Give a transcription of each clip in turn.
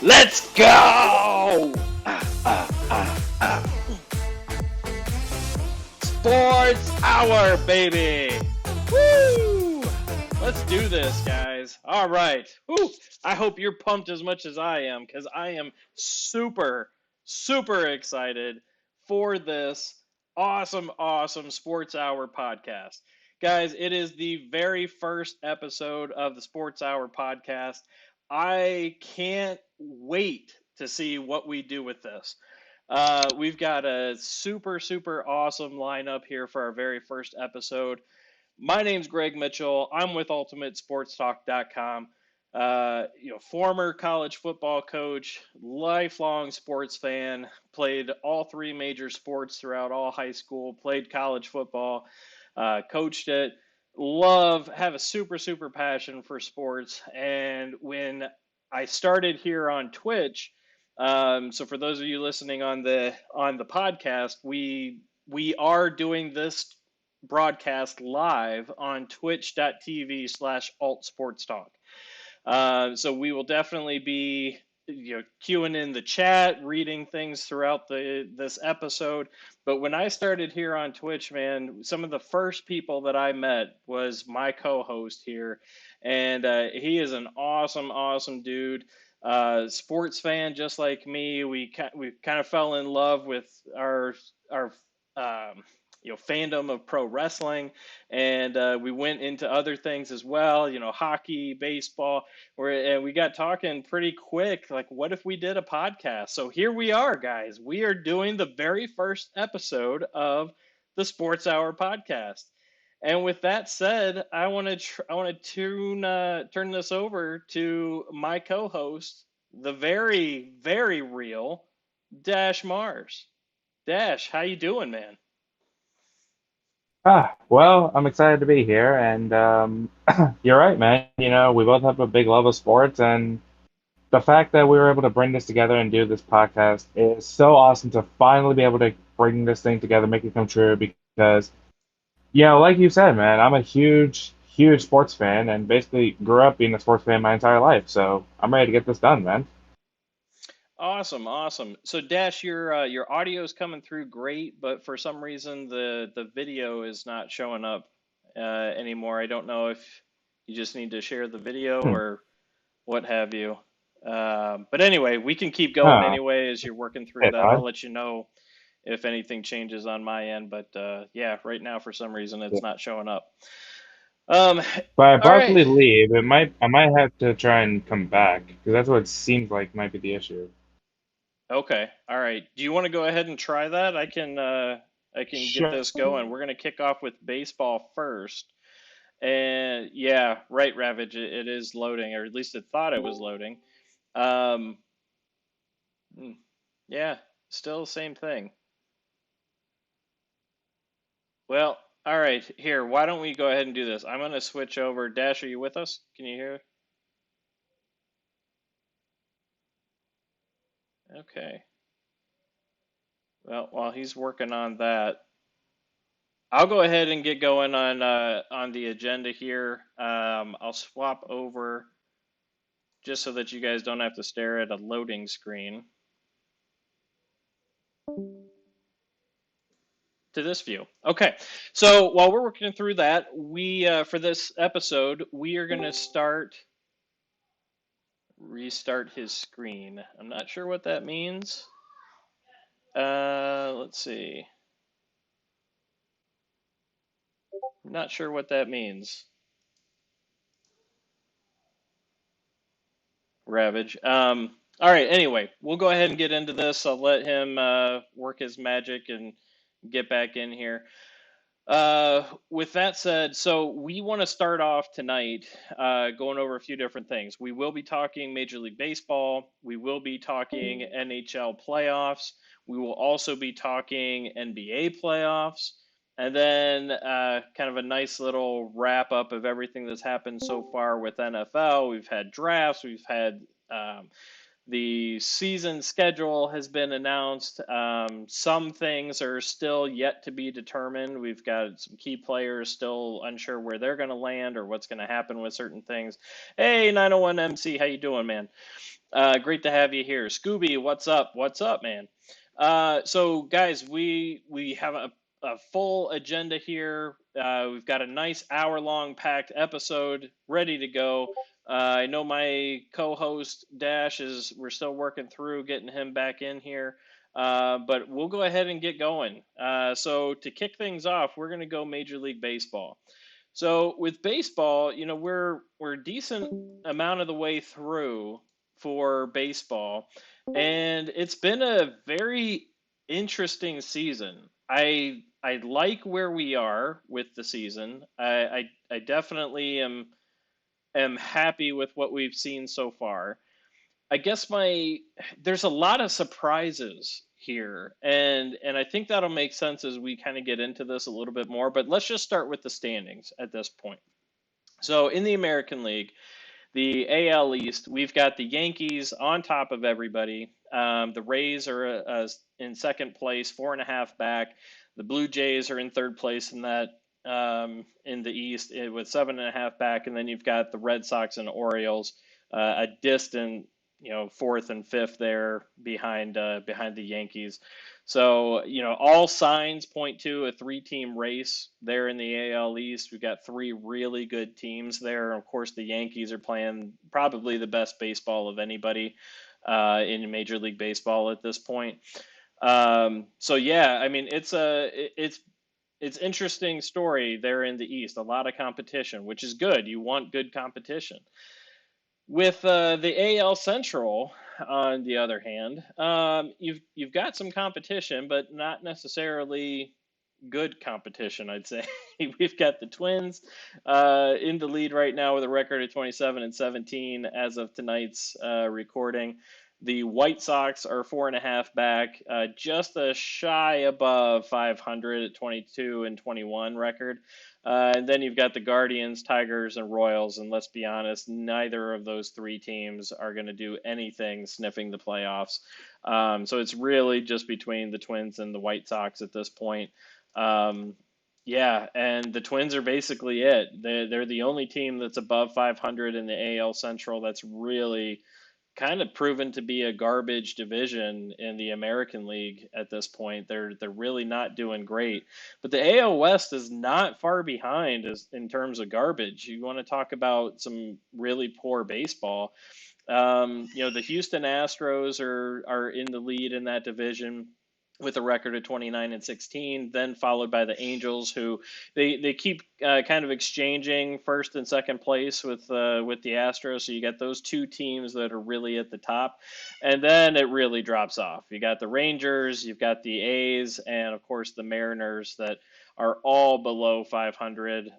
Let's go! Sports Hour, baby! Woo! Let's do this, guys. All right. Woo! I hope you're pumped as much as I am, because I am super, super excited for this awesome Sports Hour podcast. Guys, it is the very first episode of the Sports Hour podcast. I can't wait to see what we do with this. We've got a super awesome lineup here for our very first episode. My name's Greg Mitchell. I'm with UltimateSportsTalk.com. Former college football coach, lifelong sports fan, played all three major sports throughout all high school, played college football, coached it. Have a super passion for sports. And when I started here on Twitch, so for those of you listening on the podcast, we are doing this broadcast live on twitch.tv/altsportstalk. So we will definitely be queuing in the chat, reading things throughout this episode. But when I started here on Twitch, man, some of the first people that I met was my co-host here, and he is an awesome dude. Sports fan just like me. We kind of fell in love with our um, fandom of pro wrestling, and we went into other things as well. Hockey, baseball. And we got talking pretty quick. Like, what if we did a podcast? So here we are, guys. We are doing the very first episode of the Sports Hour podcast. And with that said, I want to turn this over to my co-host, the very real Dash Mars. Dash, how you doing, man? Well, I'm excited to be here, and you're right, man. We both have a big love of sports, and the fact that we were able to bring this together and do this podcast is so awesome to finally be able to bring this thing together, make it come true. Because, like you said, man, I'm a huge sports fan, and basically grew up being a sports fan my entire life. So I'm ready to get this done, man. Awesome. So Dash, your audio is coming through great, but for some reason the video is not showing up anymore. I don't know if you just need to share the video Hmm. or what have you. But anyway, we can keep going Oh, anyway as you're working through hey, that. I'll bud. let you know if anything changes on my end. But yeah, right now for some reason it's not showing up. Um, But I all right. abruptly leave. I might have to try and come back because that's what it seems like might be the issue. Okay. All right. Do you want to go ahead and try that? I can get Sure. this going. We're going to kick off with baseball first. And yeah, right, Ravage, it is loading, or at least it thought it was loading. Um, hmm, yeah, still same thing. Well, all right, here, why don't we go ahead and do this? I'm going to switch over. Dash, are you with us? Can you hear? Okay. Well, while he's working on that, I'll go ahead and get going on the agenda here. I'll swap over just so that you guys don't have to stare at a loading screen to this view. Okay, so while we're working through that, we for this episode we are going to restart his screen. I'm not sure what that means. Let's see. I'm not sure what that means. Ravage. All right. Anyway, we'll go ahead and get into this. I'll let him work his magic and get back in here. With that said, so we want to start off tonight going over a few different things. We will be talking Major League Baseball. We will be talking NHL playoffs. We will also be talking NBA playoffs. And then kind of a nice little wrap up of everything that's happened so far with NFL. We've had drafts, we've had um, The season schedule has been announced. Some things are still yet to be determined. We've got some key players still unsure where they're going to land or what's going to happen with certain things. Hey, 901 MC, how you doing, man? Great to have you here. Scooby, what's up? What's up, man? So guys, we have a full agenda here. We've got a nice hour-long packed episode ready to go. I know my co-host Dash is. We're still working through getting him back in here, but we'll go ahead and get going. So to kick things off, we're going to go Major League Baseball. So with baseball, we're a decent amount of the way through for baseball, and it's been a very interesting season. I like where we are with the season. I definitely am happy with what we've seen so far. I guess there's a lot of surprises here, and I think that'll make sense as we kind of get into this a little bit more. But let's just start with the standings at this point. So in the American League, the AL East, we've got the Yankees on top of everybody. The Rays are in second place, 4.5 back. The Blue Jays are in third place in that in the East with 7.5 back, and then you've got the Red Sox and Orioles, a distant, fourth and fifth there behind the Yankees. So, all signs point to a three-team race there in the AL East. We've got three really good teams there. Of course, the Yankees are playing probably the best baseball of anybody in Major League Baseball at this point. So yeah, I mean, it's interesting story there in the East. A lot of competition, which is good. You want good competition. With the AL Central, on the other hand, you've got some competition, but not necessarily good competition, I'd say. We've got the Twins in the lead right now with a record of 27-17 as of tonight's recording. The White Sox are 4.5 back, just a shy above 500 at 22-21 record. And then you've got the Guardians, Tigers, and Royals. And let's be honest, neither of those three teams are going to do anything sniffing the playoffs. So it's really just between the Twins and the White Sox at this point. Yeah, and the Twins are basically it. They're the only team that's above 500 in the AL Central. That's really kind of proven to be a garbage division in the American League at this point. They're really not doing great. But the AL West is not far behind in terms of garbage. You want to talk about some really poor baseball. The Houston Astros are in the lead in that division with a record of 29-16, then followed by the Angels, who they keep kind of exchanging first and second place with the Astros. So you got those two teams that are really at the top, and then it really drops off. You got the Rangers, you've got the A's, and of course the Mariners that are all below 500.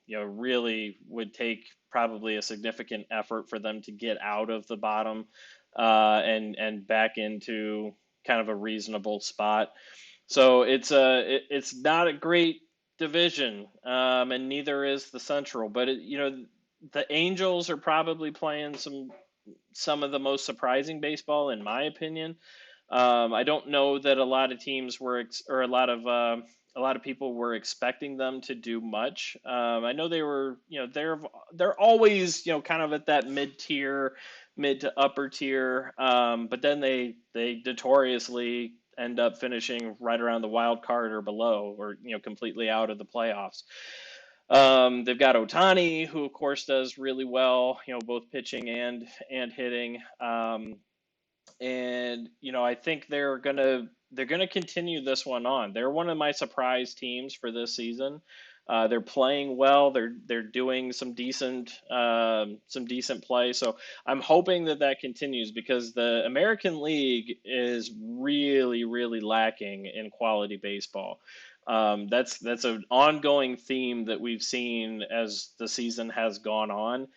Really would take probably a significant effort for them to get out of the bottom and back into kind of a reasonable spot. So it's not a great division, and neither is the Central. But the Angels are probably playing some of the most surprising baseball, in my opinion. I don't know that a lot of teams or a lot of people were expecting them to do much. I know they were, they're always, kind of at that mid to upper tier, but then they notoriously end up finishing right around the wild card or below, or completely out of the playoffs. They've got Otani, who of course does really well, both pitching and hitting. And I think they're gonna continue this one on. They're one of my surprise teams for this season. They're playing well. They're doing some decent play. So I'm hoping that continues because the American League is really really lacking in quality baseball. That's an ongoing theme that we've seen as the season has gone on.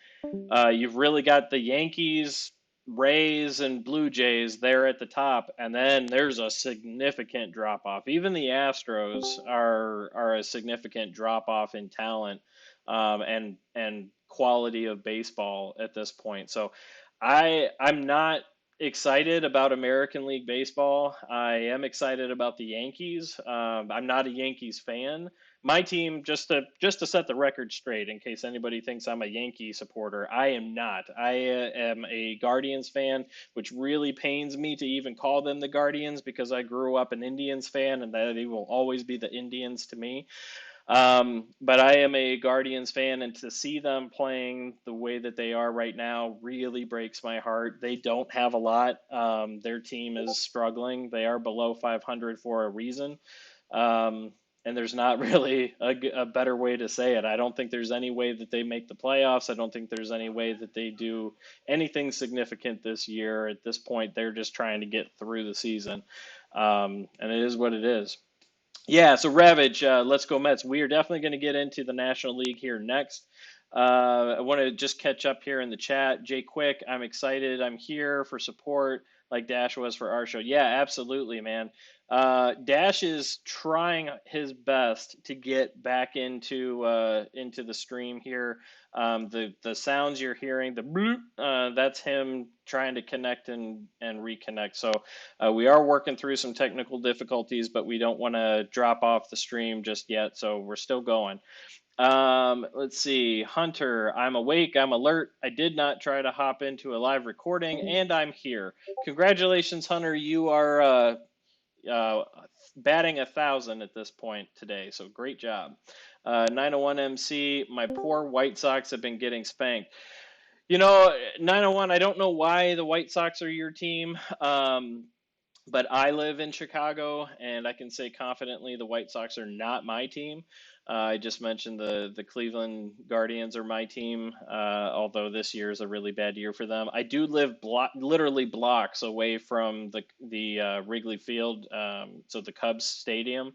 You've really got the Yankees, Rays, and Blue Jays there at the top, and then there's a significant drop off. Even the Astros are a significant drop off in talent and quality of baseball at this point. So I'm not excited about American League Baseball. I am excited about the Yankees. I'm not a Yankees fan. My team, just to set the record straight, in case anybody thinks I'm a Yankee supporter, I am not. I am a Guardians fan, which really pains me to even call them the Guardians because I grew up an Indians fan, and that they will always be the Indians to me. But I am a Guardians fan, and to see them playing the way that they are right now really breaks my heart. They don't have a lot. Their team is struggling. They are below 500 for a reason. Um, and there's not really a better way to say it. I don't think there's any way that they make the playoffs. I don't think there's any way that they do anything significant this year. At this point, they're just trying to get through the season. And it is what it is. Yeah, so Ravage, let's go Mets. We are definitely going to get into the National League here next. I want to just catch up here in the chat. Jay Quick, I'm excited. I'm here for support, like Dash was for our show. Yeah, absolutely, man. Dash is trying his best to get back into the stream here. The sounds you're hearing, the bloop, that's him trying to connect and reconnect. So we are working through some technical difficulties, but we don't want to drop off the stream just yet. So we're still going. Let's see. Hunter, I'm awake. I'm alert. I did not try to hop into a live recording, and I'm here. Congratulations, Hunter. You are uh, batting 1,000 at this point today. So great job. 901 MC, my poor White Sox have been getting spanked. 901, I don't know why the White Sox are your team. But I live in Chicago, and I can say confidently the White Sox are not my team. I just mentioned the Cleveland Guardians are my team, although this year is a really bad year for them. I do live literally blocks away from the Wrigley Field, so the Cubs stadium,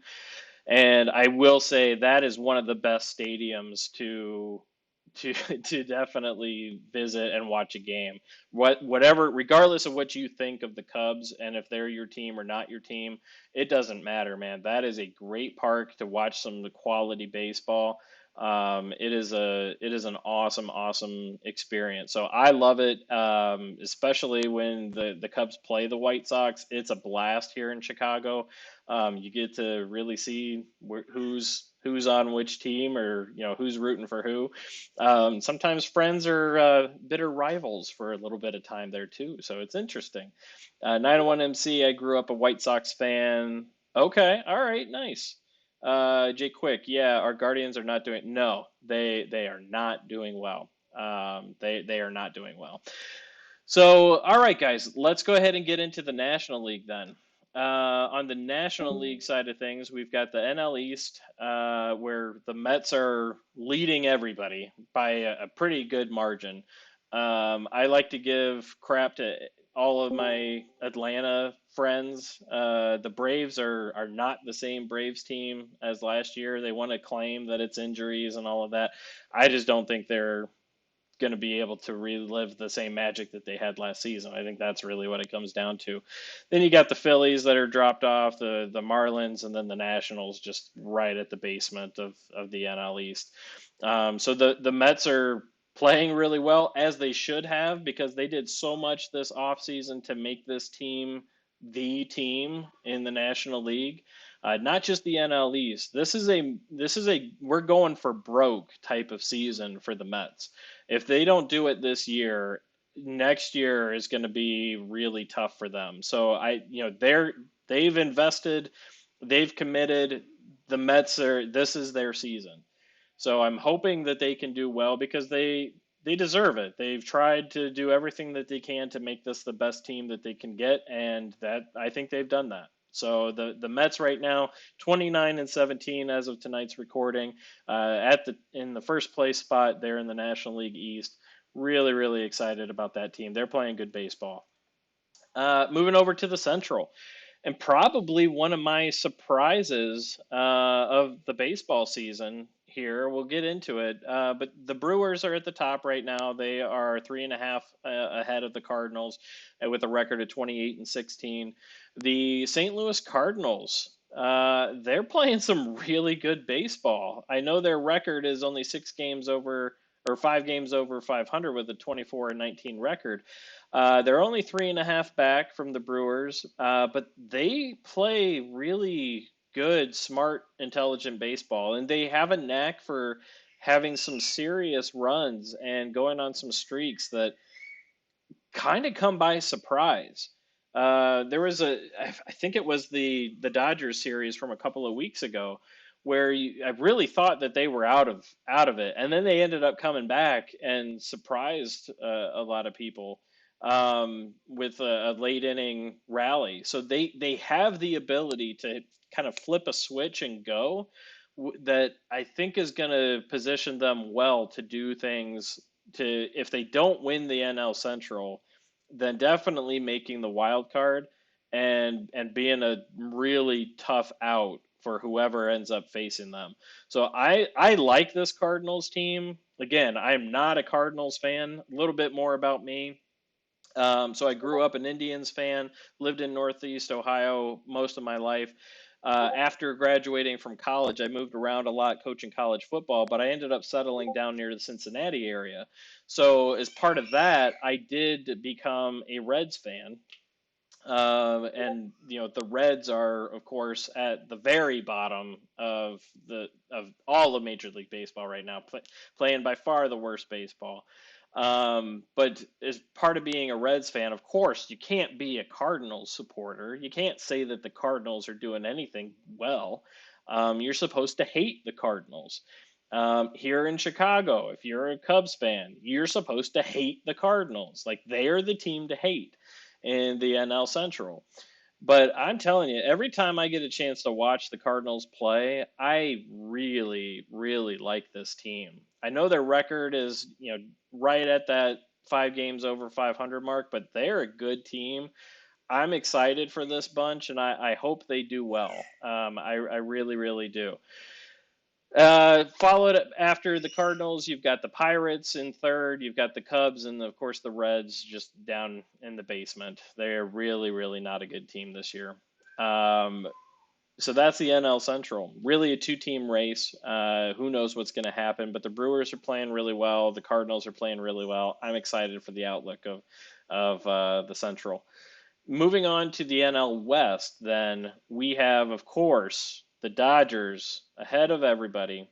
and I will say that is one of the best stadiums to to definitely visit and watch a game. Whatever, regardless of what you think of the Cubs and if they're your team or not your team, it doesn't matter, man. That is a great park to watch some quality baseball. It is an awesome experience. So I love it, especially when the Cubs play the White Sox. It's a blast here in Chicago. You get to really see who's on which team, or who's rooting for who. Sometimes friends are bitter rivals for a little bit of time there too, so it's interesting. 901 MC, I grew up a White Sox fan. Okay, all right, nice. Jay Quick, yeah, our Guardians are not doing. No, they are not doing well. They are not doing well. So, all right, guys, let's go ahead and get into the National League then. On the National League side of things, we've got the NL East, where the Mets are leading everybody by a pretty good margin. I like to give crap to all of my Atlanta friends. The Braves are not the same Braves team as last year. They want to claim that it's injuries and all of that. I just don't think they're going to be able to relive the same magic that they had last season. I think that's really what it comes down to. Then you got the Phillies that are dropped off, the Marlins, and then the Nationals just right at the basement of the NL East. So the Mets are playing really well, as they should have, because they did so much this offseason to make this team the team in the National League. Not just the NL East. This is a we're going for broke type of season for the Mets. If they don't do it this year, next year is going to be really tough for them. So they've invested, they've committed. The Mets are this is their season. So I'm hoping that they can do well because they deserve it. They've tried to do everything that they can to make this the best team that they can get, and that I think they've done that. So the Mets right now, 29-17 as of tonight's recording, in the first place spot there in the National League East. Really excited about that team. They're playing good baseball. Moving over to the Central, and probably one of my surprises of the baseball season here. We'll get into it, but the Brewers are at the top right now. They are 3.5 ahead of the Cardinals, with a record of 28-16. The St. Louis Cardinals, they're playing some really good baseball. I know their record is only 6 games over or 5 games over 500 with a 24-19 record. They're only 3.5 back from the Brewers, but they play really good, smart, intelligent baseball, and they have a knack for having some serious runs and going on some streaks that kind of come by surprise. There was I think it was the Dodgers series from a couple of weeks ago, where I really thought that they were out of it, and then they ended up coming back and surprised a lot of people with a late inning rally. So they have the ability to kind of flip a switch and go. That I think is going to position them well to do things to, if they don't win the NL Central, then definitely making the wild card and being a really tough out for whoever ends up facing them. So I like this Cardinals team. Again, I'm not a Cardinals fan. A little bit more about me. So I grew up an Indians fan, lived in Northeast Ohio most of my life. After graduating from college, I moved around a lot coaching college football, but I ended up settling down near the Cincinnati area. So as part of that, I did become a Reds fan. And the Reds are, of course, at the very bottom of all of Major League Baseball right now, playing by far the worst baseball. But as part of being a Reds fan, of course, you can't be a Cardinals supporter. You can't say that the Cardinals are doing anything well. You're supposed to hate the Cardinals. Here in Chicago, if you're a Cubs fan, you're supposed to hate the Cardinals. Like, they're the team to hate in the NL Central. But I'm telling you, every time I get a chance to watch the Cardinals play, I really, really like this team. I know their record is, right at that 5 games over 500 mark, but they're a good team. I'm excited for this bunch, and I hope they do well. I really, really do. Followed after the Cardinals, you've got the Pirates in third. You've got the Cubs, and of course the Reds just down in the basement. They're really, really not a good team this year. Um, so that's the NL Central. Really a two-team race. Who knows what's going to happen? But the Brewers are playing really well. The Cardinals are playing really well. I'm excited for the outlook of the Central. Moving on to the NL West, then we have, of course, the Dodgers ahead of everybody.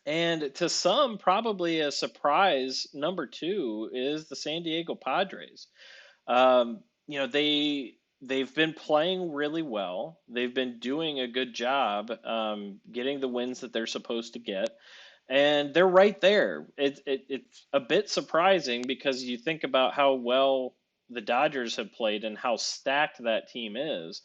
And to some, probably a surprise, number two is the San Diego Padres. They've been playing really well. They've been doing a good job getting the wins that they're supposed to get, and they're right there. It's a bit surprising because you think about how well the Dodgers have played and how stacked that team is.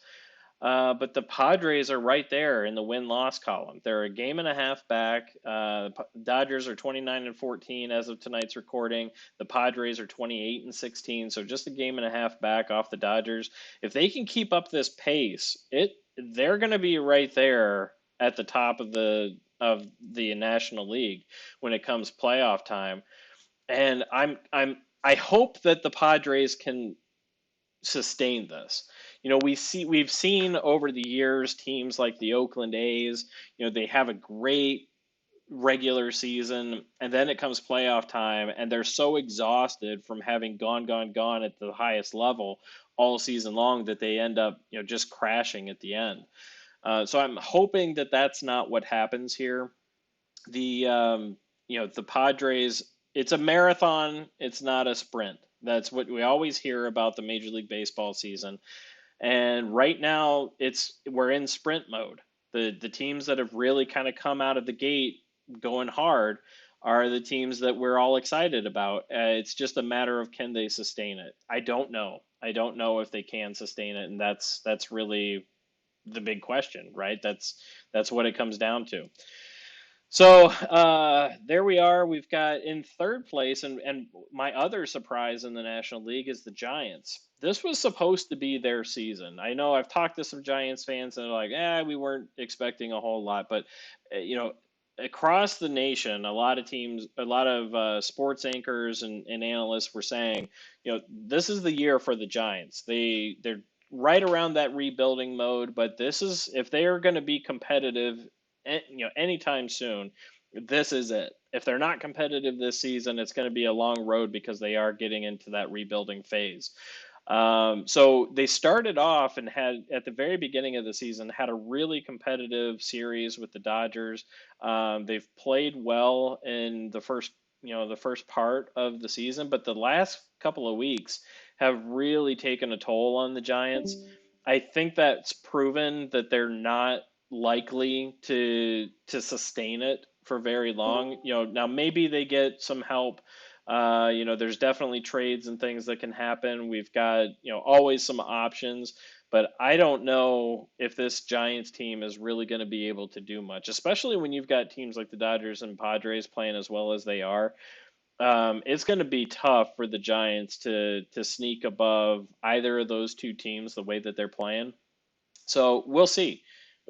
But the Padres are right there in the win-loss column. They're a game and a half back. Dodgers are 29-14 as of tonight's recording. The Padres are 28-16, so just a game and a half back off the Dodgers. If they can keep up this pace, they're going to be right there at the top of the National League when it comes playoff time. And I hope that the Padres can sustain this. We've seen over the years teams like the Oakland A's, they have a great regular season, and then it comes playoff time and they're so exhausted from having gone at the highest level all season long that they end up, just crashing at the end. So I'm hoping that that's not what happens here. The Padres, it's a marathon, it's not a sprint. That's what we always hear about the Major League Baseball season. And right now, we're in sprint mode. The teams that have really kind of come out of the gate going hard are the teams that we're all excited about. It's just a matter of, can they sustain it? I don't know. I don't know if they can sustain it, and that's really the big question, right? That's what it comes down to. So there we are. We've got in third place, and my other surprise in the National League is the Giants. This was supposed to be their season. I know I've talked to some Giants fans, and they're like, we weren't expecting a whole lot. But, across the nation, a lot of teams, a lot of sports anchors and analysts were saying, this is the year for the Giants. They're right around that rebuilding mode, but this is, if they are going to be competitive anytime soon, this is it. If they're not competitive this season, it's going to be a long road because they are getting into that rebuilding phase. So they started off and had at the very beginning of the season had a really competitive series with the Dodgers. They've played well in the first part of the season, but the last couple of weeks have really taken a toll on the Giants. I think that's proven that they're not likely to sustain it for very long. Now maybe they get some help. There's definitely trades and things that can happen. We've got, always some options, but I don't know if this Giants team is really going to be able to do much, especially when you've got teams like the Dodgers and Padres playing as well as they are. It's going to be tough for the Giants to sneak above either of those two teams the way that they're playing. So we'll see.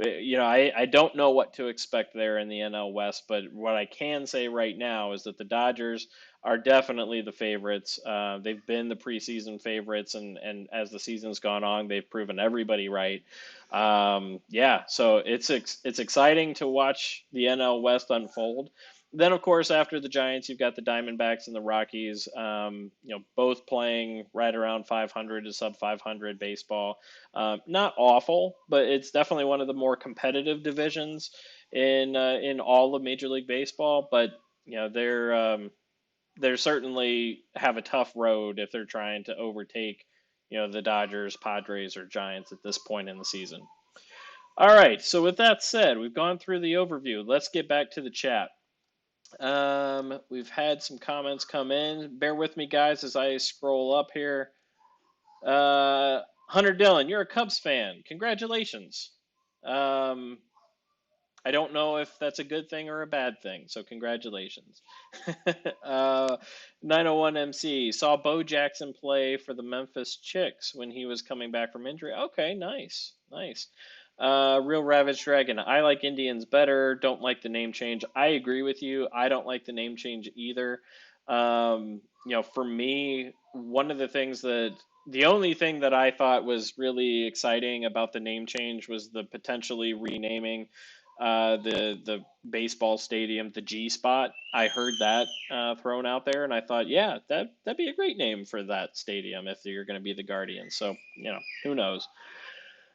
I don't know what to expect there in the NL West, but what I can say right now is that the Dodgers are definitely the favorites. They've been the preseason favorites, and as the season's gone on, they've proven everybody right. Yeah, so it's exciting to watch the NL West unfold. Then, of course, after the Giants, you've got the Diamondbacks and the Rockies. Both playing right around 500 to sub 500 baseball. Not awful, but it's definitely one of the more competitive divisions in all of Major League Baseball. But they're certainly have a tough road if they're trying to overtake the Dodgers, Padres, or Giants at this point in the season. All right, so with that said, we've gone through the overview. Let's get back to the chat. We've had some comments come in. Bear with me, guys, as I scroll up here. Hunter Dillon, you're a Cubs fan. Congratulations. Um, I don't know if that's a good thing or a bad thing, so congratulations. 901 MC saw Bo Jackson play for the Memphis Chicks when he was coming back from injury. Okay, nice, nice. Real Ravage Dragon. I like Indians better. Don't like the name change. I agree with you. I don't like the name change either. For me, the only thing that I thought was really exciting about the name change was the potentially renaming the baseball stadium the G Spot. I heard that thrown out there, and I thought, yeah, that'd be a great name for that stadium if you're going to be the Guardians. So who knows?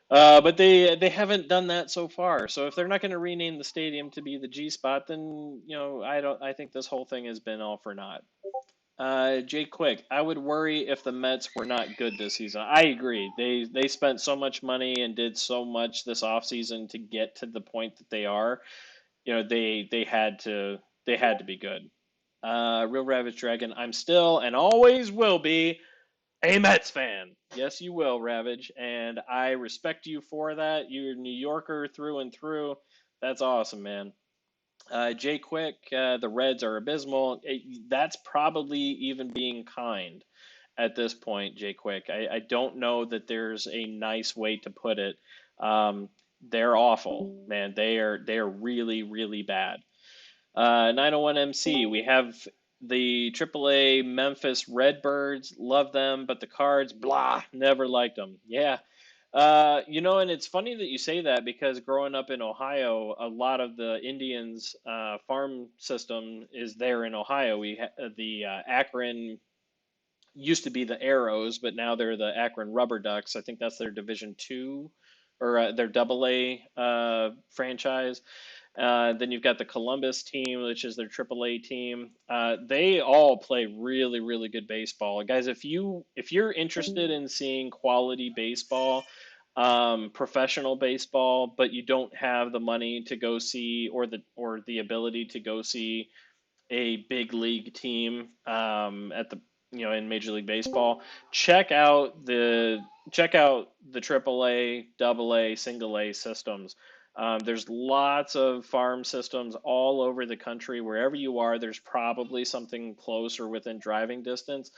But they haven't done that so far. So if they're not going to rename the stadium to be the G Spot, then I think this whole thing has been all for naught. Jay Quick, I would worry if the Mets were not good this season. I agree. They spent so much money and did so much this offseason to get to the point that they are. They had to be good. Real Ravage Dragon, I'm still and always will be a Mets fan. Yes, you will, Ravage, and I respect you for that. You're a New Yorker through and through. That's awesome, man. Jay Quick, the Reds are abysmal. That's probably even being kind at this point, Jay Quick. I don't know that there's a nice way to put it. They're awful, man. They are really, really bad. 901 MC, we have the AAA Memphis Redbirds. Love them, but the Cards, blah, never liked them. Yeah. And it's funny that you say that because growing up in Ohio, a lot of the Indians' farm system is there in Ohio. The Akron used to be the Arrows, but now they're the Akron Rubber Ducks. I think that's their Division Two or their AA franchise. Then you've got the Columbus team, which is their AAA team. They all play really, really good baseball, guys. If you're interested in seeing quality baseball, professional baseball, but you don't have the money to go see or the ability to go see a big league team at the in Major League Baseball, check out the AAA, AA, single A systems. There's lots of farm systems all over the country. Wherever you are, there's probably something close or within driving distance.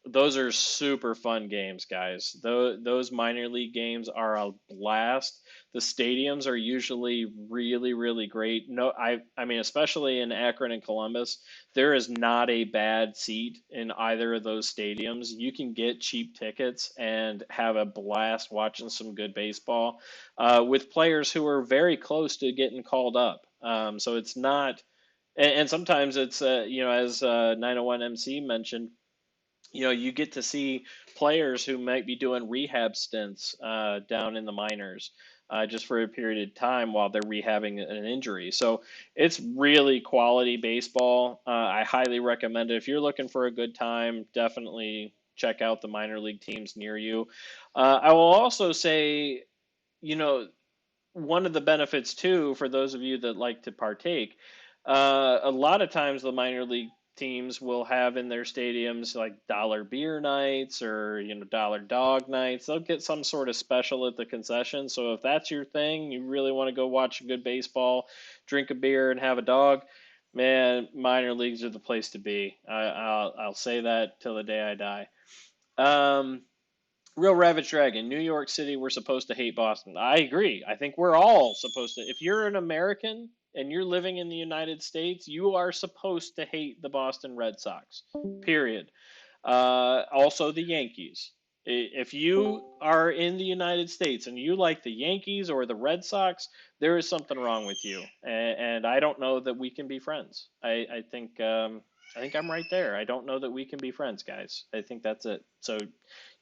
Those are super fun games, guys. Those minor league games are a blast. The stadiums are usually really, really great. No, I mean, especially in Akron and Columbus, there is not a bad seat in either of those stadiums. You can get cheap tickets and have a blast watching some good baseball with players who are very close to getting called up. So And sometimes it's as 901 MC mentioned, you get to see players who might be doing rehab stints down in the minors just for a period of time while they're rehabbing an injury. So it's really quality baseball. I highly recommend it. If you're looking for a good time, definitely check out the minor league teams near you. I will also say, you know, one of the benefits too for those of you that like to partake, a lot of times the minor league teams will have in their stadiums like dollar beer nights or dollar dog nights. They'll get some sort of special at the concession. So if that's your thing, you really want to go watch good baseball, drink a beer, and have a dog. Man, minor leagues are the place to be. I'll say that till the day I die. Um, Real Ravage Dragon, New York City, we're supposed to hate Boston. I agree. I think we're all supposed to. If you're an American and you're living in the United States, you are supposed to hate the Boston Red Sox. Period. Also, the Yankees. If you are in the United States and you like the Yankees or the Red Sox, there is something wrong with you, and I don't know that we can be friends. I think I'm right there. I don't know that we can be friends, guys. I think that's it. So,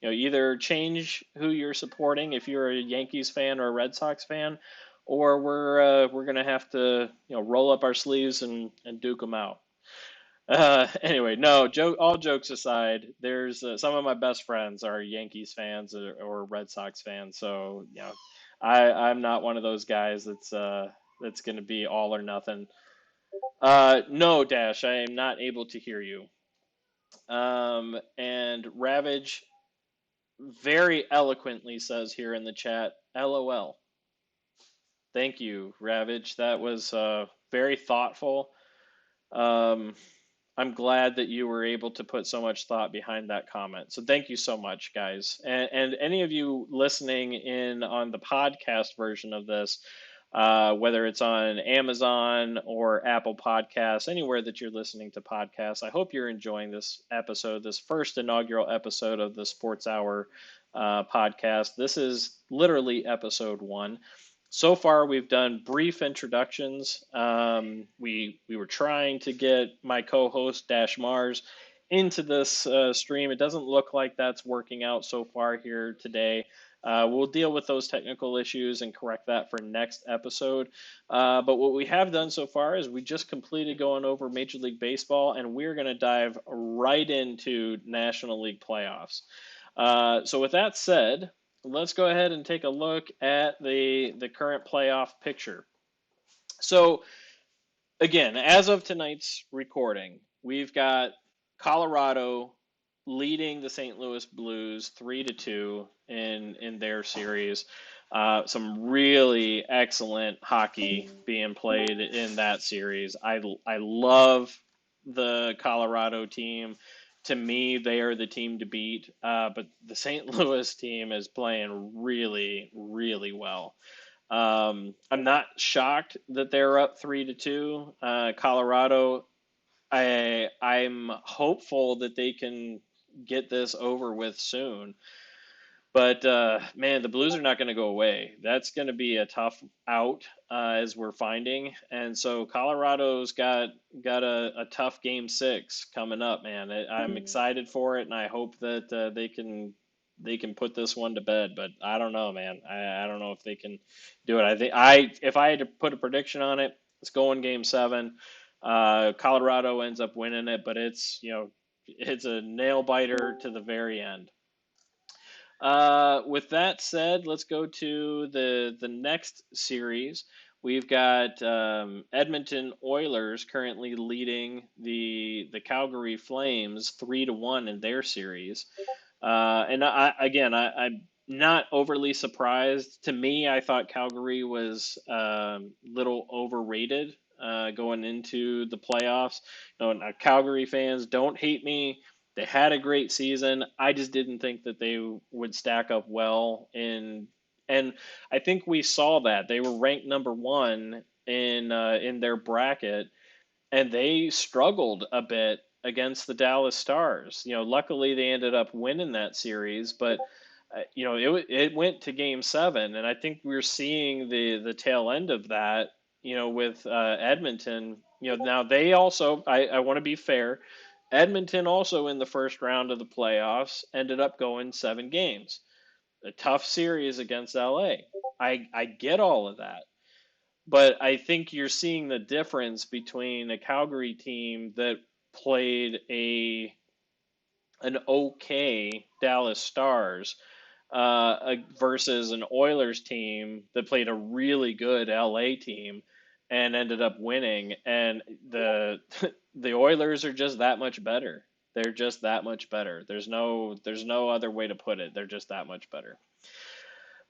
either change who you're supporting if you're a Yankees fan or a Red Sox fan, or we're gonna have to roll up our sleeves and duke them out. Anyway, no, all jokes aside, there's some of my best friends are Yankees fans or Red Sox fans, so I'm not one of those guys that's going to be all or nothing. No, Dash, I am not able to hear you. And Ravage very eloquently says here in the chat, LOL. Thank you, Ravage. That was very thoughtful. Um, I'm glad that you were able to put so much thought behind that comment. So thank you so much, guys. And any of you listening in on the podcast version of this, whether it's on Amazon or Apple Podcasts, anywhere that you're listening to podcasts, I hope you're enjoying this episode, this first inaugural episode of the Sports Hour podcast. This is literally episode one. So far, we've done brief introductions. We were trying to get my co-host Dash Mars into this stream. It doesn't look like that's working out so far here today. We'll deal with those technical issues and correct that for next episode. But what we have done so far is we just completed going over Major League Baseball, and we're going to dive right into National League playoffs. So with that said, let's go ahead and take a look at the current playoff picture. So again, as of tonight's recording, we've got Colorado leading the St. Louis Blues 3-2 in their series. Some really excellent hockey being played in that series. I love the Colorado team. To me, they are the team to beat. But the St. Louis team is playing really, really well. I'm not shocked that they're up 3-2. Colorado, I'm hopeful that they can get this over with soon. But man, the Blues are not going to go away. That's going to be a tough out as we're finding, and so Colorado's got a tough game six coming up. Man, I'm excited for it, and I hope that they can put this one to bed. But I don't know, man. I don't know if they can do it. I think if I had to put a prediction on it, it's going game seven. Colorado ends up winning it, but it's a nail biter to the very end. With that said, let's go to the next series. We've got Edmonton Oilers currently leading the Calgary Flames 3-1 in their series. And I'm not overly surprised. To me, I thought Calgary was little overrated going into the playoffs. Now, Calgary fans, don't hate me. They had a great season. I just didn't think that they would stack up well and I think we saw that. They were ranked number one in their bracket, and they struggled a bit against the Dallas Stars. Luckily they ended up winning that series, but it went to game seven, and I think we're seeing the tail end of that. With Edmonton, Now they also, I want to be fair. Edmonton also in the first round of the playoffs ended up going 7 games. A tough series against LA. I get all of that. But I think you're seeing the difference between a Calgary team that played an okay Dallas Stars versus an Oilers team that played a really good LA team and ended up winning. And the the Oilers are just that much better. They're just that much better. There's no other way to put it. They're just that much better.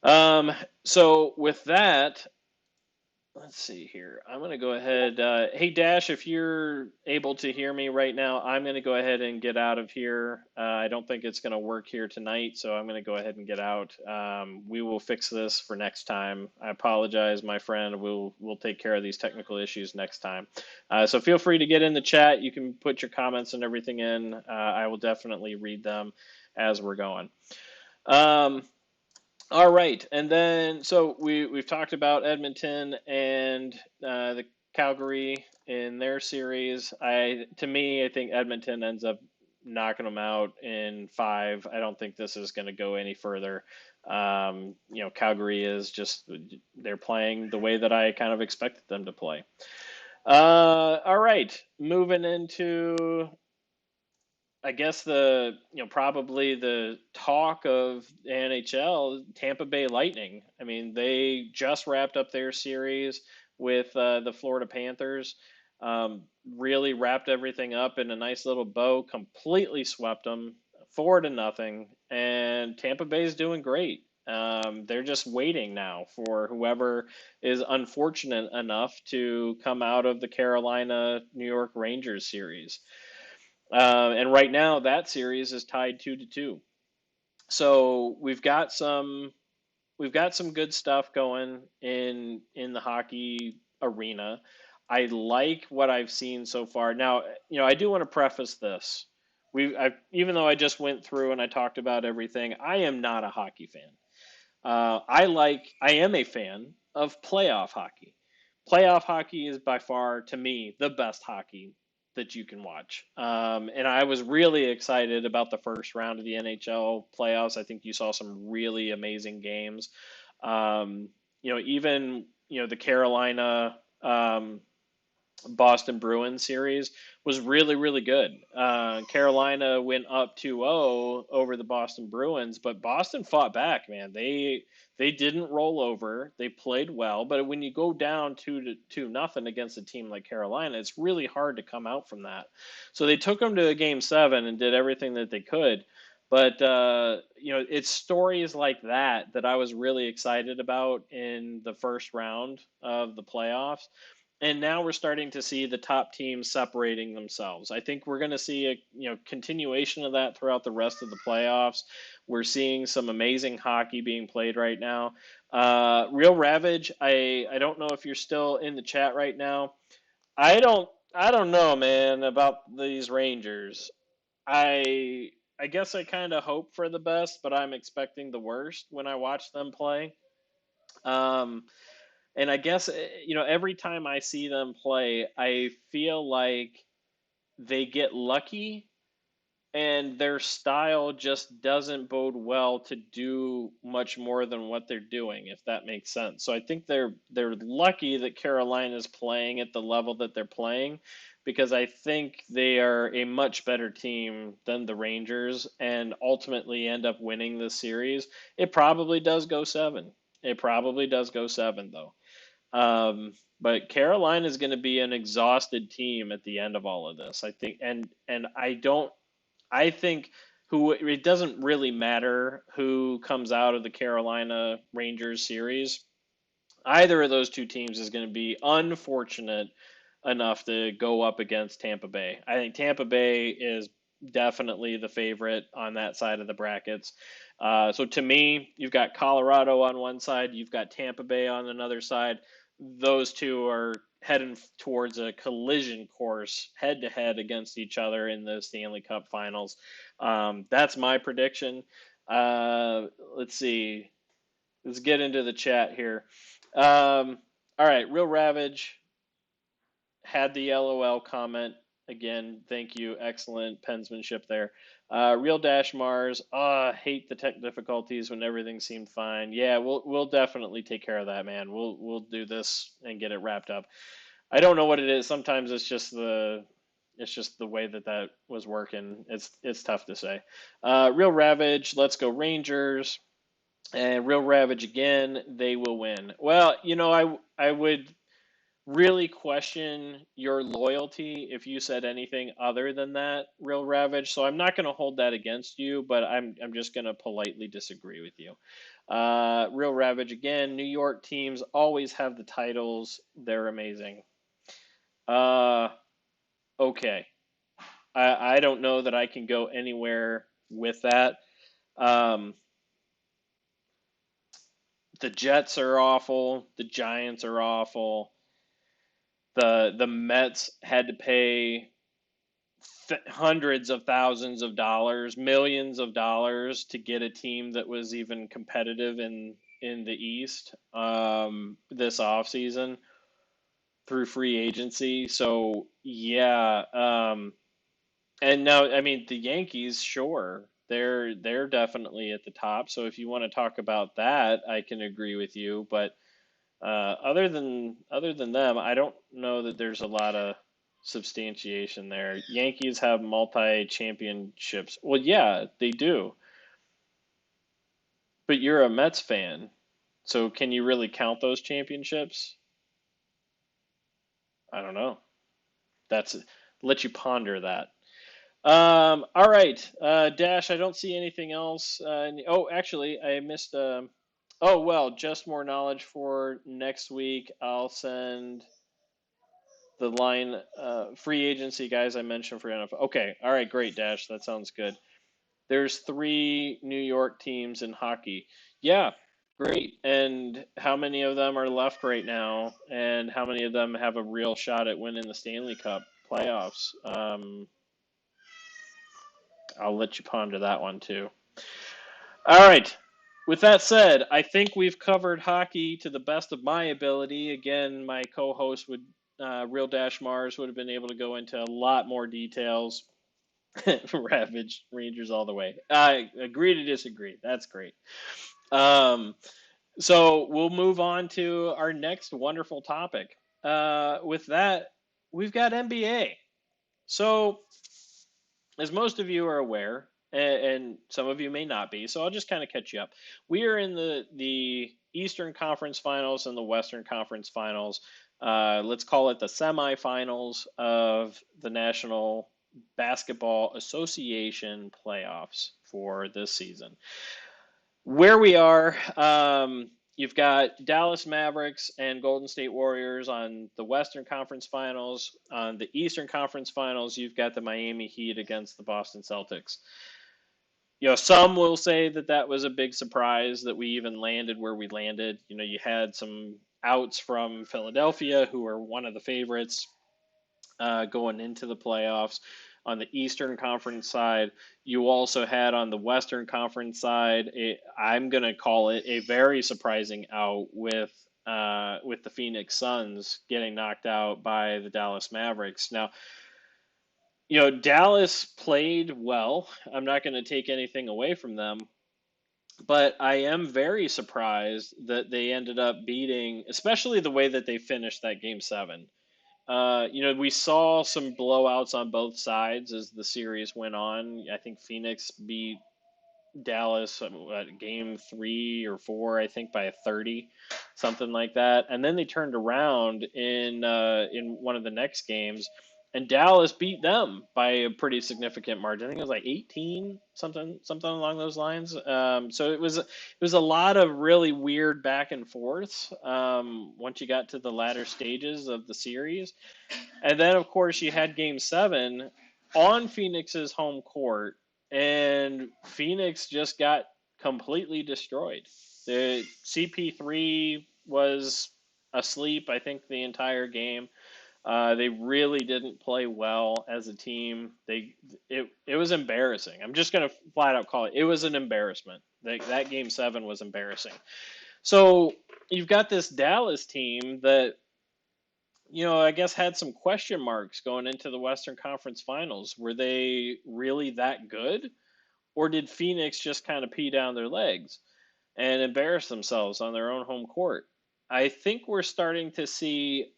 Um, so with that, let's see here. I'm going to go ahead. Hey, Dash, if you're able to hear me right now, I'm going to go ahead and get out of here. I don't think it's going to work here tonight, so I'm going to go ahead and get out. We will fix this for next time. I apologize, my friend. We'll take care of these technical issues next time. So feel free to get in the chat. You can put your comments and everything in. I will definitely read them as we're going. All right, and then so we've talked about Edmonton and the Calgary in their series. To me, I think Edmonton ends up knocking them out in 5. I don't think this is going to go any further. Calgary is just they're playing the way that I kind of expected them to play. All right, moving into I guess probably the talk of the NHL, Tampa Bay Lightning. I mean, they just wrapped up their series with the Florida Panthers. Really wrapped everything up in a nice little bow. Completely swept them 4-0, and Tampa Bay is doing great. They're just waiting now for whoever is unfortunate enough to come out of the Carolina New York Rangers series. And right now, that series is tied 2-2. So we've got some good stuff going in the hockey arena. I like what I've seen so far. Now, I do want to preface this. Even though I just went through and I talked about everything, I am not a hockey fan. I am a fan of playoff hockey. Playoff hockey is by far, to me, the best hockey that you can watch. And I was really excited about the first round of the NHL playoffs. I think you saw some really amazing games. Even the Carolina Boston Bruins series was really, really good. Carolina went up 2-0 over the Boston Bruins, but Boston fought back, man. They didn't roll over. They played well, but when you go down 2-0 against a team like Carolina, it's really hard to come out from that. So they took them to a game 7 and did everything that they could. But it's stories like that I was really excited about in the first round of the playoffs. And now we're starting to see the top teams separating themselves. I think we're going to see a continuation of that throughout the rest of the playoffs. We're seeing some amazing hockey being played right now. Real Ravage, I don't know if you're still in the chat right now. I don't know, man, about these Rangers. I guess I kind of hope for the best, but I'm expecting the worst when I watch them play. Um, and I guess, every time I see them play, I feel like they get lucky and their style just doesn't bode well to do much more than what they're doing, if that makes sense. So I think they're lucky that Carolina's playing at the level that they're playing because I think they are a much better team than the Rangers and ultimately end up winning this series. It probably does go 7. It probably does go 7 though. But Carolina is going to be an exhausted team at the end of all of this, I think, and I think who it doesn't really matter who comes out of the Carolina Rangers series. Either of those two teams is going to be unfortunate enough to go up against Tampa Bay. I think Tampa Bay is definitely the favorite on that side of the brackets. So to me, you've got Colorado on one side, you've got Tampa Bay on another side. Those two are heading towards a collision course head to head against each other in the Stanley Cup Finals. That's my prediction. Let's see. Let's get into the chat here. All right, Real Ravage had the LOL comment again. Thank you, excellent pensmanship there. Real Dash Mars. Hate the tech difficulties when everything seemed fine. Yeah, we'll definitely take care of that, man. We'll do this and get it wrapped up. I don't know what it is. Sometimes it's just the way that was working. It's tough to say. Real Ravage. Let's go Rangers. And Real Ravage again. They will win. Well, I would really question your loyalty if you said anything other than that, Real Ravage. So I'm not going to hold that against you, but I'm just going to politely disagree with you. Real Ravage again. New York teams always have the titles. They're amazing. Uh, okay. I don't know that I can go anywhere with that. Um, the Jets are awful. The Giants are awful. The Mets had to pay hundreds of thousands of dollars, millions of dollars to get a team that was even competitive in the East this offseason through free agency. So yeah, and now I mean the Yankees, sure, they're definitely at the top. So if you want to talk about that, I can agree with you. But other than them, I don't know that there's a lot of substantiation there. Yankees have multi championships. Well, yeah, they do. But you're a Mets fan, so can you really count those championships? I don't know. That's let you ponder that. All right, Dash. I don't see anything else. Oh, actually, I missed. Oh well, just more knowledge for next week. I'll send the line free agency guys I mentioned for NFL. Okay, all right, great, Dash. That sounds good. There's three New York teams in hockey. Yeah, great. And how many of them are left right now? And how many of them have a real shot at winning the Stanley Cup playoffs? I'll let you ponder that one too. All right. With that said, I think we've covered hockey to the best of my ability. Again, my co-host Real Dash Mars, would have been able to go into a lot more details. Ravage Rangers all the way. I agree to disagree. That's great. Um, so we'll move on to our next wonderful topic. With that, we've got NBA. So as most of you are aware, and some of you may not be, so I'll just kind of catch you up. We are in the Eastern Conference Finals and the Western Conference Finals. Let's call it the semifinals of the National Basketball Association playoffs for this season. Where we are, you've got Dallas Mavericks and Golden State Warriors on the Western Conference Finals. On the Eastern Conference Finals, you've got the Miami Heat against the Boston Celtics. Some will say that was a big surprise that we even landed where we landed. You had some outs from Philadelphia, who are one of the favorites going into the playoffs. On the Eastern Conference side, you also had on the Western Conference side, I'm going to call it a very surprising out with the Phoenix Suns getting knocked out by the Dallas Mavericks. Now, Dallas played well. I'm not going to take anything away from them, but I am very surprised that they ended up beating, especially the way that they finished that game seven. We saw some blowouts on both sides as the series went on. I think Phoenix beat Dallas at game 3 or 4, I think by 30, something like that. And then they turned around in one of the next games, and Dallas beat them by a pretty significant margin. I think it was like 18, something along those lines. So it was a lot of really weird back and forths once you got to the latter stages of the series. And then, of course, you had game seven on Phoenix's home court, and Phoenix just got completely destroyed. The CP3 was asleep, I think, the entire game. They really didn't play well as a team. It was embarrassing. I'm just gonna flat out call it. It was an embarrassment. That game seven was embarrassing. So you've got this Dallas team that I guess had some question marks going into the Western Conference Finals. Were they really that good? Or did Phoenix just kind of pee down their legs and embarrass themselves on their own home court? I think we're starting to see,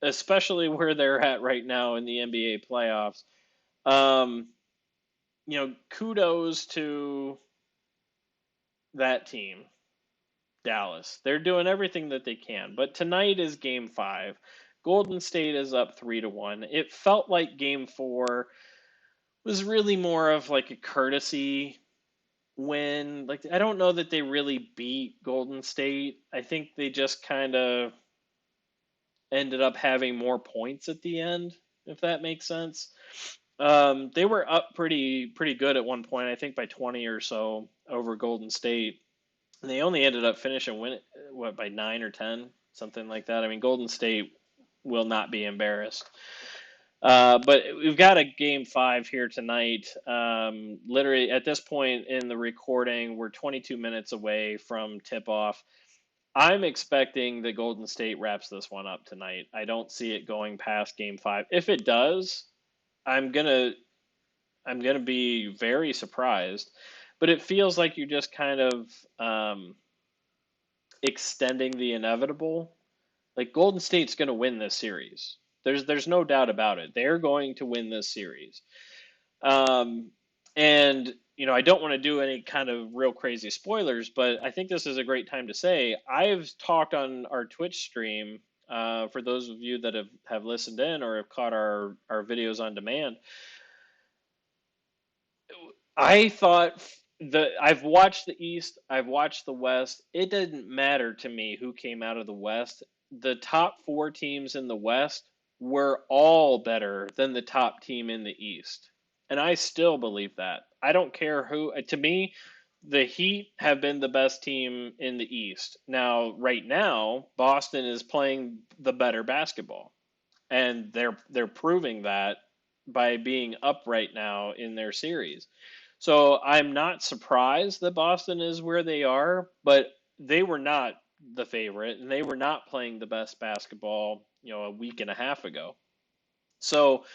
especially where they're at right now in the NBA playoffs, um, kudos to that team, Dallas. They're doing everything that they can. But tonight is game five. Golden State is up 3-1. It felt like game four was really more of like a courtesy win. Like, I don't know that they really beat Golden State. I think they just kind of ended up having more points at the end, if that makes sense. They were up pretty good at one point, I think by 20 or so over Golden State. And they only ended up finishing what, by 9 or 10, something like that. I mean, Golden State will not be embarrassed. But we've got a game five here tonight. Literally, at this point in the recording, we're 22 minutes away from tip off. I'm expecting that Golden State wraps this one up tonight. I don't see it going past game five. If it does, I'm gonna I'm gonna be very surprised. But it feels like you're just kind of extending the inevitable. Like, Golden State's gonna win this series. There's no doubt about it. They're going to win this series. Um, and I don't want to do any kind of real crazy spoilers, but I think this is a great time to say I've talked on our Twitch stream. For those of you that have listened in or have caught our videos on demand, I thought I've watched the East, I've watched the West. It didn't matter to me who came out of the West. The top four teams in the West were all better than the top team in the East. And I still believe that. I don't care who, to me, the Heat have been the best team in the East. Now, right now, Boston is playing the better basketball. And they're proving that by being up right now in their series. So I'm not surprised that Boston is where they are, but they were not the favorite, and they were not playing the best basketball, a week and a half ago. So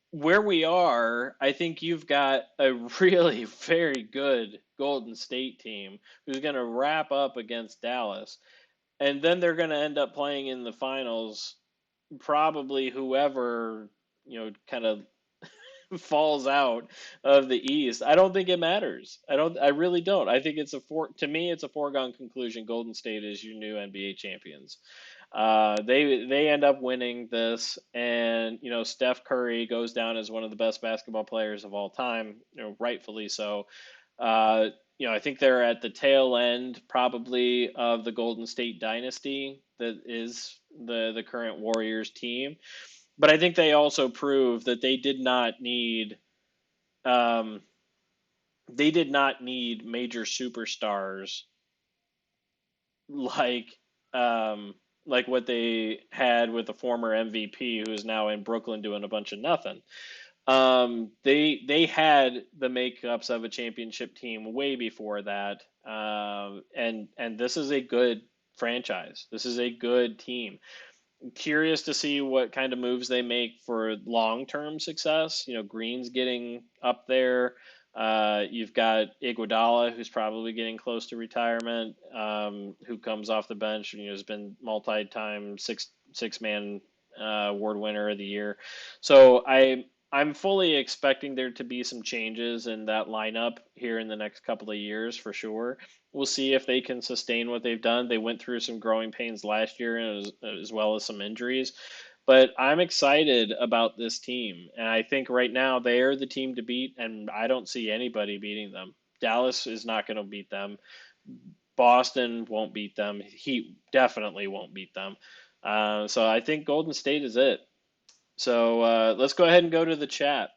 where we are, I think you've got a really very good Golden State team who's going to wrap up against Dallas, and then they're going to end up playing in the finals, probably whoever, kind of falls out of the East. I don't think it matters. I really don't. I think to me it's a foregone conclusion. Golden State is your new NBA champions. They end up winning this, and Steph Curry goes down as one of the best basketball players of all time, rightfully so. Uh, I think they're at the tail end probably of the Golden State dynasty that is the current Warriors team. But I think they also prove that um, they did not need major superstars like um, like what they had with the former MVP who is now in Brooklyn doing a bunch of nothing. They had the makeups of a championship team way before that, and this is a good franchise. This is a good team. Curious to see what kind of moves they make for long-term success. Green's getting up there. You've got Iguodala, who's probably getting close to retirement, who comes off the bench and has been multi-time six man award winner of the year. So I'm fully expecting there to be some changes in that lineup here in the next couple of years for sure. We'll see if they can sustain what they've done. They went through some growing pains last year as well as some injuries. But I'm excited about this team. And I think right now they are the team to beat, and I don't see anybody beating them. Dallas is not going to beat them. Boston won't beat them. Heat definitely won't beat them. So I think Golden State is it. So let's go ahead and go to the chat.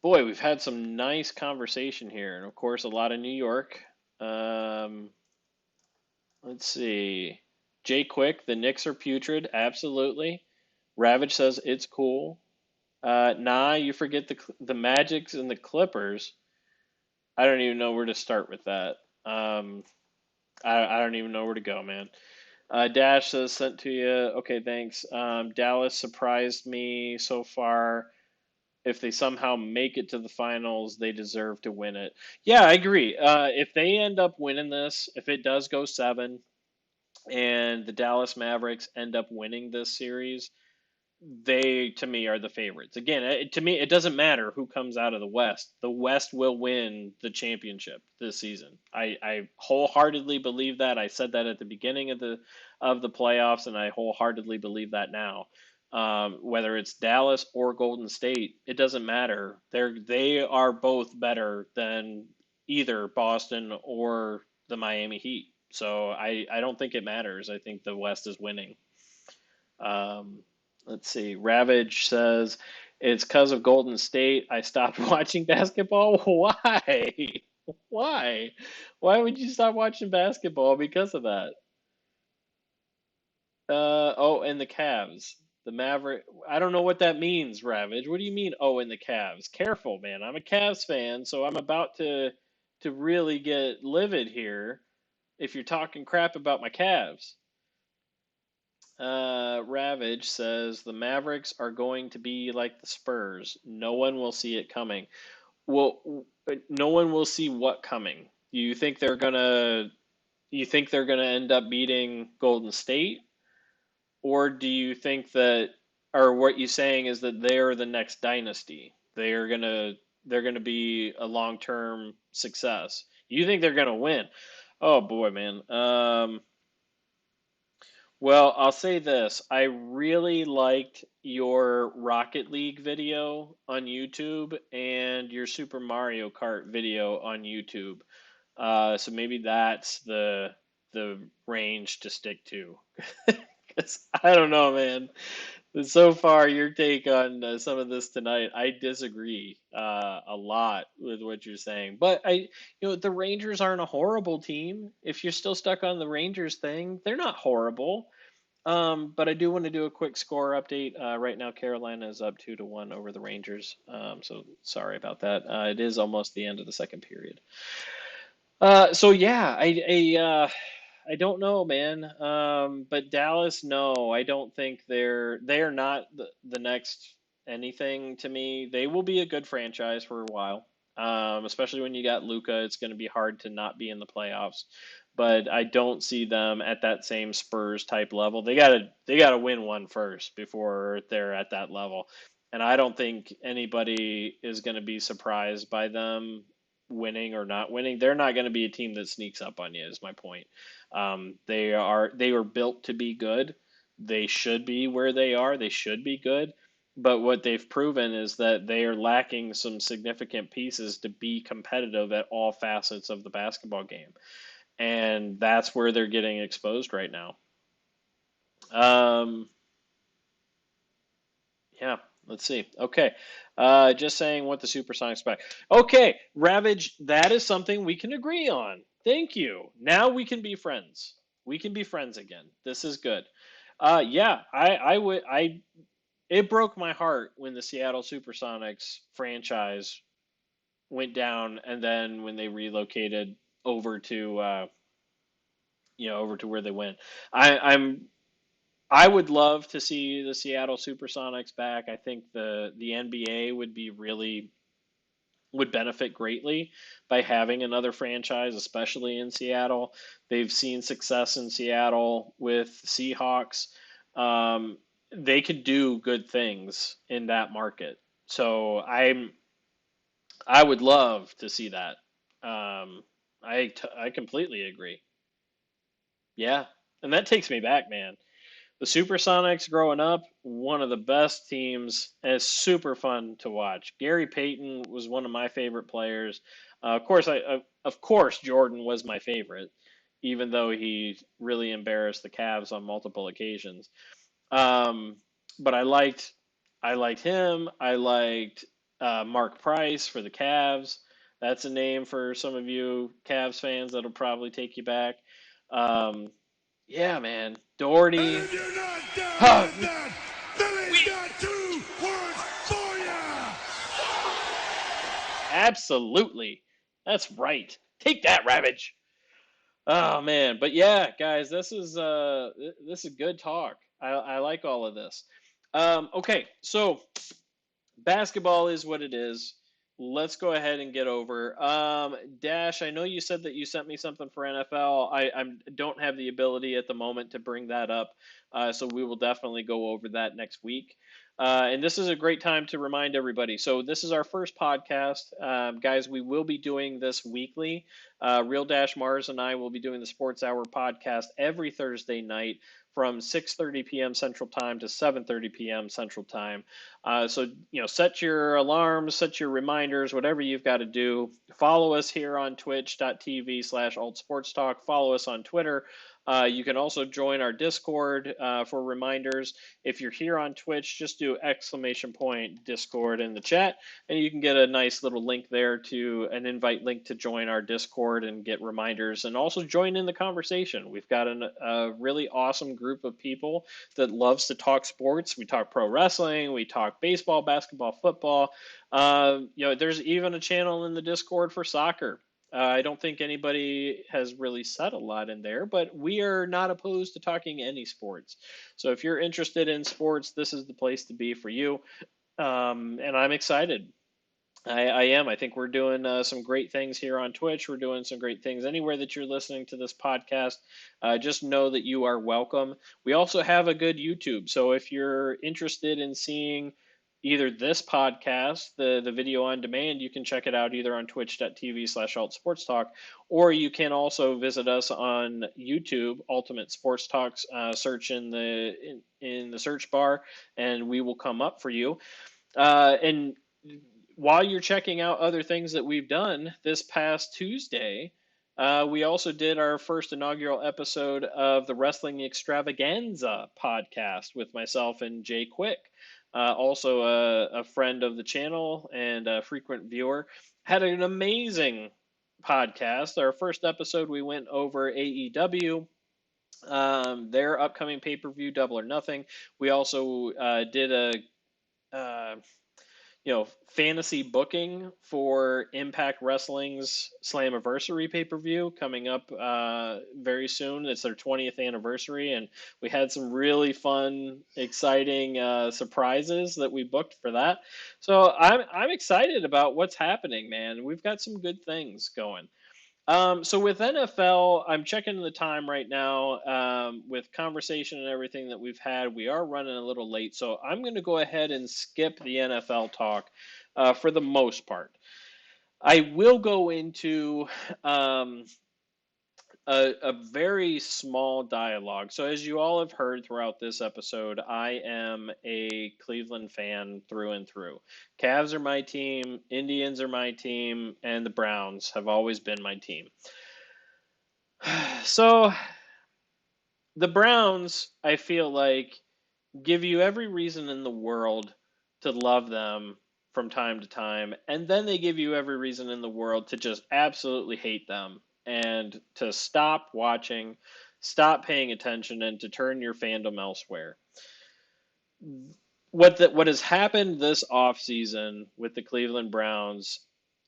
Boy, we've had some nice conversation here, and of course, a lot of New York. Um, let's see. Jay Quick, the Knicks are putrid. Absolutely. Ravage says it's cool. Nah, you forget the Magics and the Clippers. I don't even know where to start with that. I don't even know where to go, man. Dash says sent to you. Okay, thanks. Dallas surprised me so far. If they somehow make it to the finals, they deserve to win it. Yeah, I agree. If they end up winning this, if it does go seven, and the Dallas Mavericks end up winning this series, they to me are the favorites. Again, to me it doesn't matter who comes out of the West. The West will win the championship this season. I wholeheartedly believe that. I said that at the beginning of the playoffs, and I wholeheartedly believe that now. Whether it's Dallas or Golden State, it doesn't matter. They are both better than either Boston or the Miami Heat. So I don't think it matters. I think the West is winning. Um, let's see. Ravage says it's because of Golden State. I stopped watching basketball. Why? Why? Why would you stop watching basketball because of that? Oh, and the Cavs. The Maverick. I don't know what that means, Ravage. What do you mean, oh, and the Cavs? Careful, man. I'm a Cavs fan, so I'm about to really get livid here if you're talking crap about my Cavs. Ravage says the Mavericks are going to be like the Spurs. No one will see it coming. Well, no one will see what coming. You think they're gonna? You think they're gonna end up beating Golden State, or do you think that, or what you're saying is that they're the next dynasty? They're gonna be a long-term success. You think they're gonna win? Oh boy, man. Well, I'll say this. I really liked your Rocket League video on YouTube and your Super Mario Kart video on YouTube. So maybe that's the range to stick to. 'Cause I don't know, man. So far, your take on some of this tonight, I disagree a lot with what you're saying. But the Rangers aren't a horrible team. If you're still stuck on the Rangers thing, they're not horrible. But I do want to do a quick score update. Right now, Carolina is up 2-1 over the Rangers. So sorry about that. It is almost the end of the second period. So yeah, I don't know, man. But Dallas, no, I don't think they're not the next anything to me. They will be a good franchise for a while. Especially when you got Luca, it's going to be hard to not be in the playoffs. But I don't see them at that same Spurs type level. They gotta win one first before they're at that level. And I don't think anybody is going to be surprised by them winning or not winning. They're not going to be a team that sneaks up on you, is my point. They were built to be good. They should be where they are. They should be good. But what they've proven is that they are lacking some significant pieces to be competitive at all facets of the basketball game. And that's where they're getting exposed right now. Um, yeah, let's see. Okay. Just saying what the Supersonics back. Okay, Ravage, that is something we can agree on. Thank you. Now we can be friends. We can be friends again. This is good. Yeah, I would I it broke my heart when the Seattle Supersonics franchise went down, and then when they relocated over to over to where they went. I'm I would love to see the Seattle Supersonics back. I think the NBA would benefit greatly by having another franchise, especially in Seattle. They've seen success in Seattle with Seahawks. Um, they could do good things in that market. So I would love to see that. I completely agree. Yeah, and that takes me back, man. The Supersonics growing up, one of the best teams, and it's super fun to watch. Gary Payton was one of my favorite players. Of course, Jordan was my favorite, even though he really embarrassed the Cavs on multiple occasions. Um, but I liked him. I liked Mark Price for the Cavs. That's a name for some of you Cavs fans that'll probably take you back. Um, yeah, man, And Doherty. if you're not down Huh, with that, Philly's got two words for ya. absolutely. That's right. Take that, Ravage. Oh man, but yeah, guys, this is good talk. I like all of this. Okay, so basketball is what it is. Let's go ahead and get over. Dash, I know you said that you sent me something for NFL. I don't have the ability at the moment to bring that up, so we will definitely go over that next week. And this is a great time to remind everybody. So this is our first podcast, guys. We will be doing this weekly. Real Dash Mars and I will be doing the Sports Hour podcast every Thursday night from 6:30 p.m. Central Time to 7:30 p.m. Central Time. So, set your alarms, set your reminders, whatever you've got to do. Follow us here on twitch.tv/alt sports talk. Follow us on Twitter. You can also join our Discord for reminders. If you're here on Twitch, just do !Discord in the chat, and you can get a nice little link there to an invite link to join our Discord and get reminders and also join in the conversation. We've got a really awesome group of people that loves to talk sports. We talk pro wrestling, we talk baseball, basketball, football. There's even a channel in the Discord for soccer. I don't think anybody has really said a lot in there, but we are not opposed to talking any sports. So if you're interested in sports, this is the place to be for you. And I'm excited. I am. I think we're doing some great things here on Twitch. We're doing some great things anywhere that you're listening to this podcast. Just know that you are welcome. We also have a good YouTube. So if you're interested in seeing either this podcast, the video on demand, you can check it out either on twitch.tv/alt sports talk, or you can also visit us on YouTube, Ultimate Sports Talks. Search in the search bar, and we will come up for you. And while you're checking out other things that we've done, this past Tuesday, we also did our first inaugural episode of the Wrestling Extravaganza podcast with myself and Jay Quick, also a friend of the channel and a frequent viewer. Had an amazing podcast. Our first episode, we went over AEW. Their upcoming pay-per-view, Double or Nothing. We also did a fantasy booking for Impact Wrestling's Slammiversary pay-per-view coming up very soon. It's their 20th anniversary, and we had some really fun, exciting surprises that we booked for that. So I'm excited about what's happening, man. We've got some good things going. So with NFL, I'm checking the time right now. With conversation and everything that we've had, we are running a little late. So I'm going to go ahead and skip the NFL talk for the most part. I will go into a very small dialogue. So as you all have heard throughout this episode, I am a Cleveland fan through and through. Cavs are my team, Indians are my team, and the Browns have always been my team. So the Browns, I feel like, give you every reason in the world to love them from time to time, and then they give you every reason in the world to just absolutely hate them and to stop watching, stop paying attention, and to turn your fandom elsewhere. What has happened this offseason with the Cleveland Browns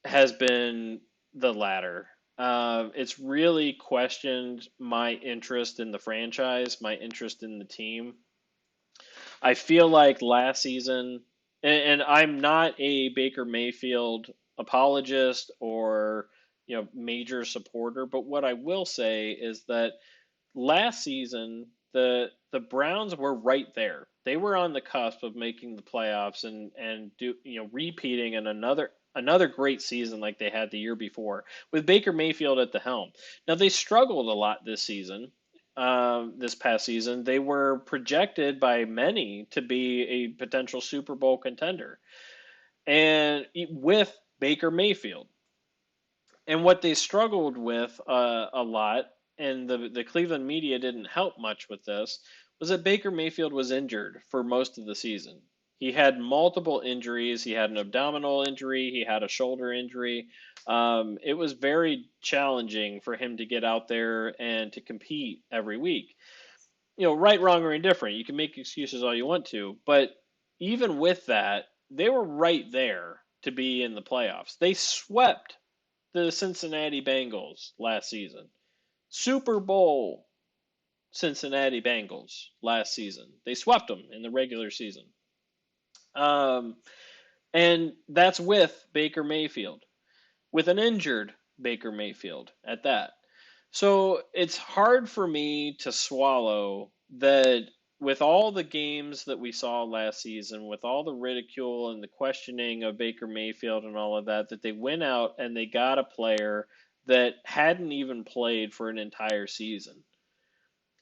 has been the latter. It's really questioned my interest in the franchise, my interest in the team. I feel like last season, and I'm not a Baker Mayfield apologist or major supporter, but what I will say is that last season the Browns were right there. They were on the cusp of making the playoffs and repeating in another great season like they had the year before with Baker Mayfield at the helm. Now they struggled a lot this season. This past season, they were projected by many to be a potential Super Bowl contender, and with Baker Mayfield. And what they struggled with a lot, and the Cleveland media didn't help much with this, was that Baker Mayfield was injured for most of the season. He had multiple injuries. He had an abdominal injury. He had a shoulder injury. It was very challenging for him to get out there and to compete every week. Right, wrong, or indifferent. You can make excuses all you want to, but even with that, they were right there to be in the playoffs. They swept the Cincinnati Bengals last season. Super Bowl Cincinnati Bengals last season. They swept them in the regular season. Um, and that's with Baker Mayfield, with an injured Baker Mayfield at that. So it's hard for me to swallow that with all the games that we saw last season, with all the ridicule and the questioning of Baker Mayfield and all of that, that they went out and they got a player that hadn't even played for an entire season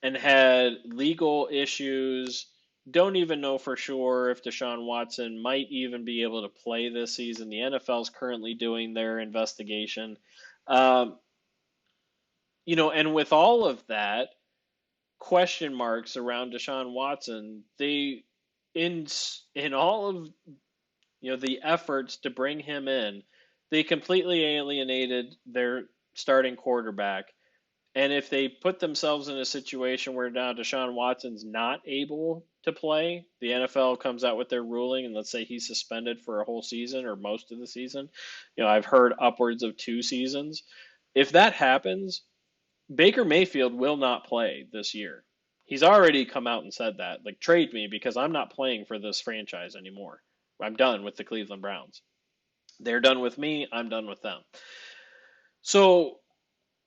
and had legal issues. Don't even know for sure if Deshaun Watson might even be able to play this season. The NFL is currently doing their investigation. Um, and with all of that, question marks around Deshaun Watson, they in in all of the efforts to bring him in, they completely alienated their starting quarterback. And if they put themselves in a situation where now Deshaun Watson's not able to play, the NFL comes out with their ruling, and let's say he's suspended for a whole season or most of the season. I've heard upwards of 2 seasons. If that happens, Baker Mayfield will not play this year. He's already come out and said that. Like, trade me because I'm not playing for this franchise anymore. I'm done with the Cleveland Browns. They're done with me. I'm done with them. So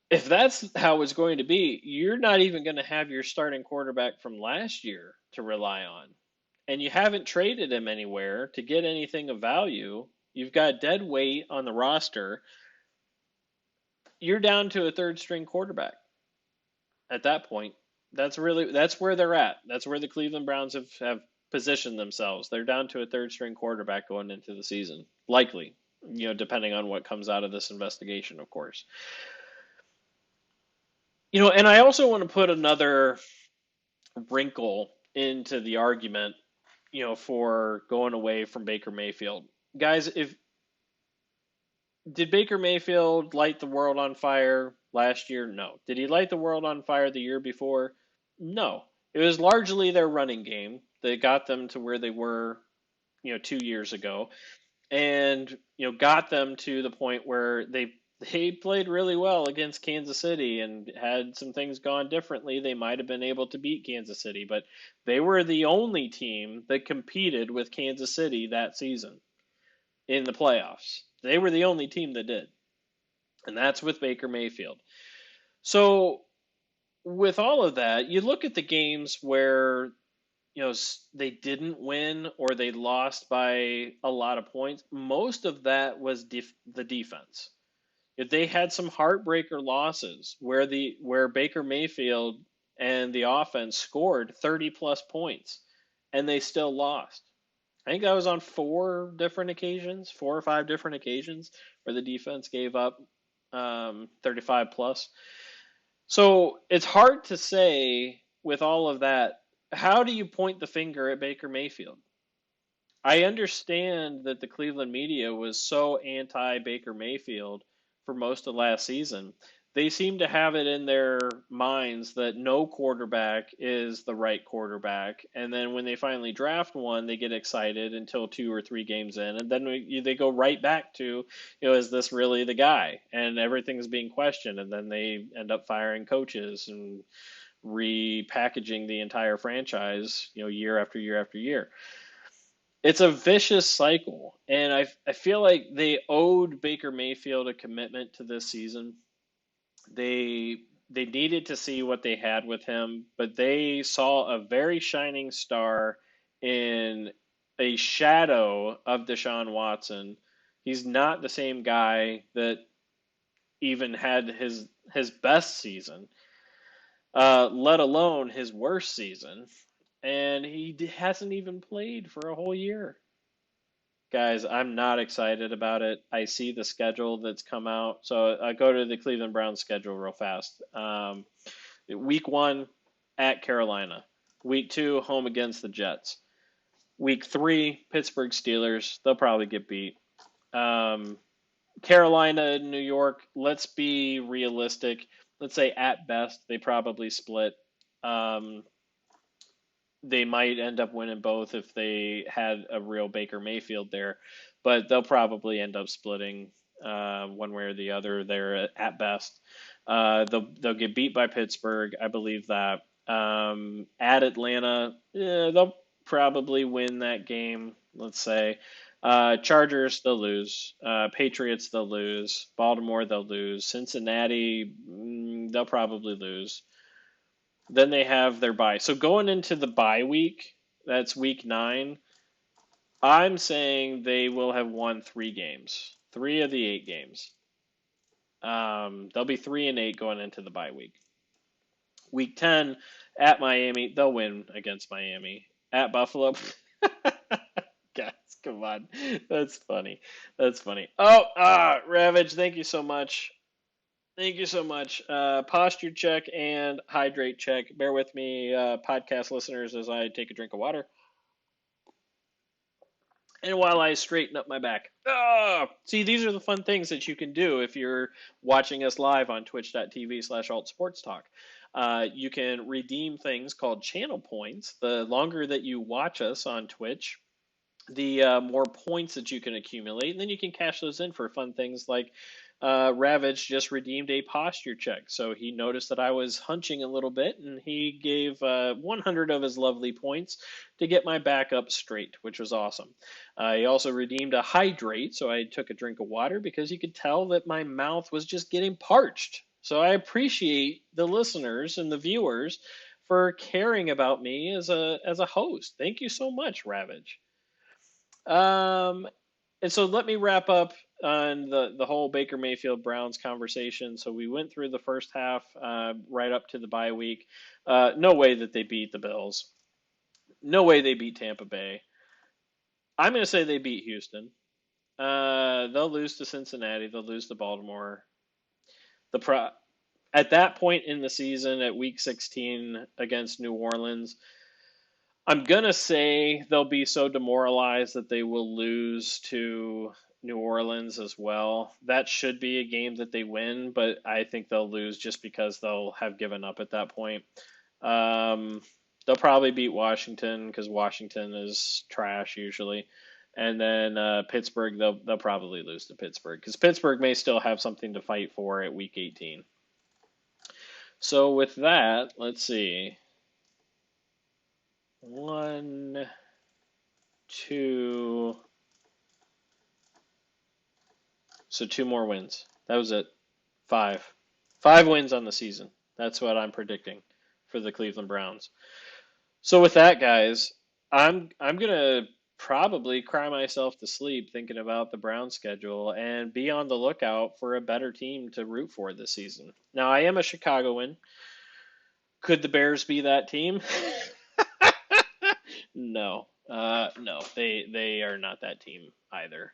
if that's how it's going to be, you're not even going to have your starting quarterback from last year to rely on. And you haven't traded him anywhere to get anything of value. You've got dead weight on the roster. You're down to a third string quarterback at that point. That's where they're at. That's where the Cleveland Browns have positioned themselves. They're down to a third string quarterback going into the season. Likely, depending on what comes out of this investigation, of course. And I also want to put another wrinkle into the argument, for going away from Baker Mayfield. Guys, did Baker Mayfield light the world on fire last year? No. Did he light the world on fire the year before? No. It was largely their running game that got them to where they were, 2 years ago, and got them to the point where they played really well against Kansas City, and had some things gone differently, they might have been able to beat Kansas City, but they were the only team that competed with Kansas City that season in the playoffs. They were the only team that did, and that's with Baker Mayfield. So with all of that, you look at the games where they didn't win or they lost by a lot of points. Most of that was the defense. If they had some heartbreaker losses where Baker Mayfield and the offense scored 30 plus points and they still lost. I think that was on 4 or 5 different occasions where the defense gave up 35 plus. So it's hard to say with all of that, how do you point the finger at Baker Mayfield? I understand that the Cleveland media was so anti-Baker Mayfield for most of last season. They seem to have it in their minds that no quarterback is the right quarterback. And then when they finally draft one, they get excited until 2 or 3 games in. And then they go right back to, is this really the guy? And everything's being questioned. And then they end up firing coaches and repackaging the entire franchise, year after year after year. It's a vicious cycle, and I feel like they owed Baker Mayfield a commitment to this season. They needed to see what they had with him, but they saw a very shining star in a shadow of Deshaun Watson. He's not the same guy that even had his best season, let alone his worst season. And he hasn't even played for a whole year. Guys, I'm not excited about it. I see the schedule that's come out. So I go to the Cleveland Browns schedule real fast. Week 1 at Carolina. Week 2 home against the Jets. Week 3 Pittsburgh Steelers. They'll probably get beat. Carolina, New York. Let's be realistic. Let's say at best they probably split. They might end up winning both if they had a real Baker Mayfield there, but they'll probably end up splitting one way or the other. They're at best. They'll get beat by Pittsburgh. I believe that. At Atlanta, they'll probably win that game. Let's say. Chargers, they'll lose. Patriots, they'll lose. Baltimore, they'll lose. Cincinnati, they'll probably lose. Then they have their bye. So going into the bye week, that's week 9. I'm saying they will have won 3 games, 3 of the 8 games. They'll be 3-8 going into the bye week. Week 10 at Miami, they'll win against Miami. At Buffalo, guys, come on, that's funny. That's funny. Oh, Ravage, thank you so much. Thank you so much. Posture check and hydrate check. Bear with me, podcast listeners, as I take a drink of water. And while I straighten up my back. See, these are the fun things that you can do if you're watching us live on twitch.tv/altsportstalk. You can redeem things called channel points. The longer that you watch us on Twitch, the more points that you can accumulate, and then you can cash those in for fun things like Ravage just redeemed a posture check. So he noticed that I was hunching a little bit, and he gave 100 of his lovely points to get my back up straight, which was awesome. He also redeemed a hydrate, so I took a drink of water because you could tell that my mouth was just getting parched. So I appreciate the listeners and the viewers for caring about me as a host. Thank you so much, Ravage. And so let me wrap up on the whole Baker Mayfield Browns conversation. So we went through the first half right up to the bye week. No way that they beat the Bills. No way they beat Tampa Bay. I'm going to say they beat Houston. They'll lose to Cincinnati. They'll lose to Baltimore. At that point in the season, at week 16 against New Orleans, I'm going to say they'll be so demoralized that they will lose to New Orleans as well. That should be a game that they win, but I think they'll lose just because they'll have given up at that point. They'll probably beat Washington because Washington is trash usually. And then Pittsburgh, they'll probably lose to Pittsburgh because Pittsburgh may still have something to fight for at week 18. So with that, let's see. 1, 2. So 2 more wins. That was it. 5. 5 wins on the season. That's what I'm predicting for the Cleveland Browns. So with that, guys, I'm gonna probably cry myself to sleep thinking about the Browns schedule and be on the lookout for a better team to root for this season. Now I am a Chicagoan. Could the Bears be that team? No, no, they are not that team either,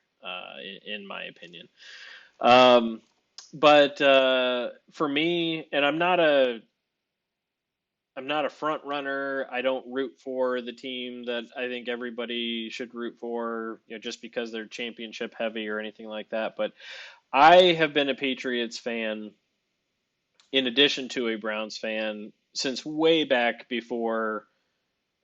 in my opinion. But for me, and I'm not a front runner. I don't root for the team that I think everybody should root for, just because they're championship heavy or anything like that. But I have been a Patriots fan in addition to a Browns fan since way back before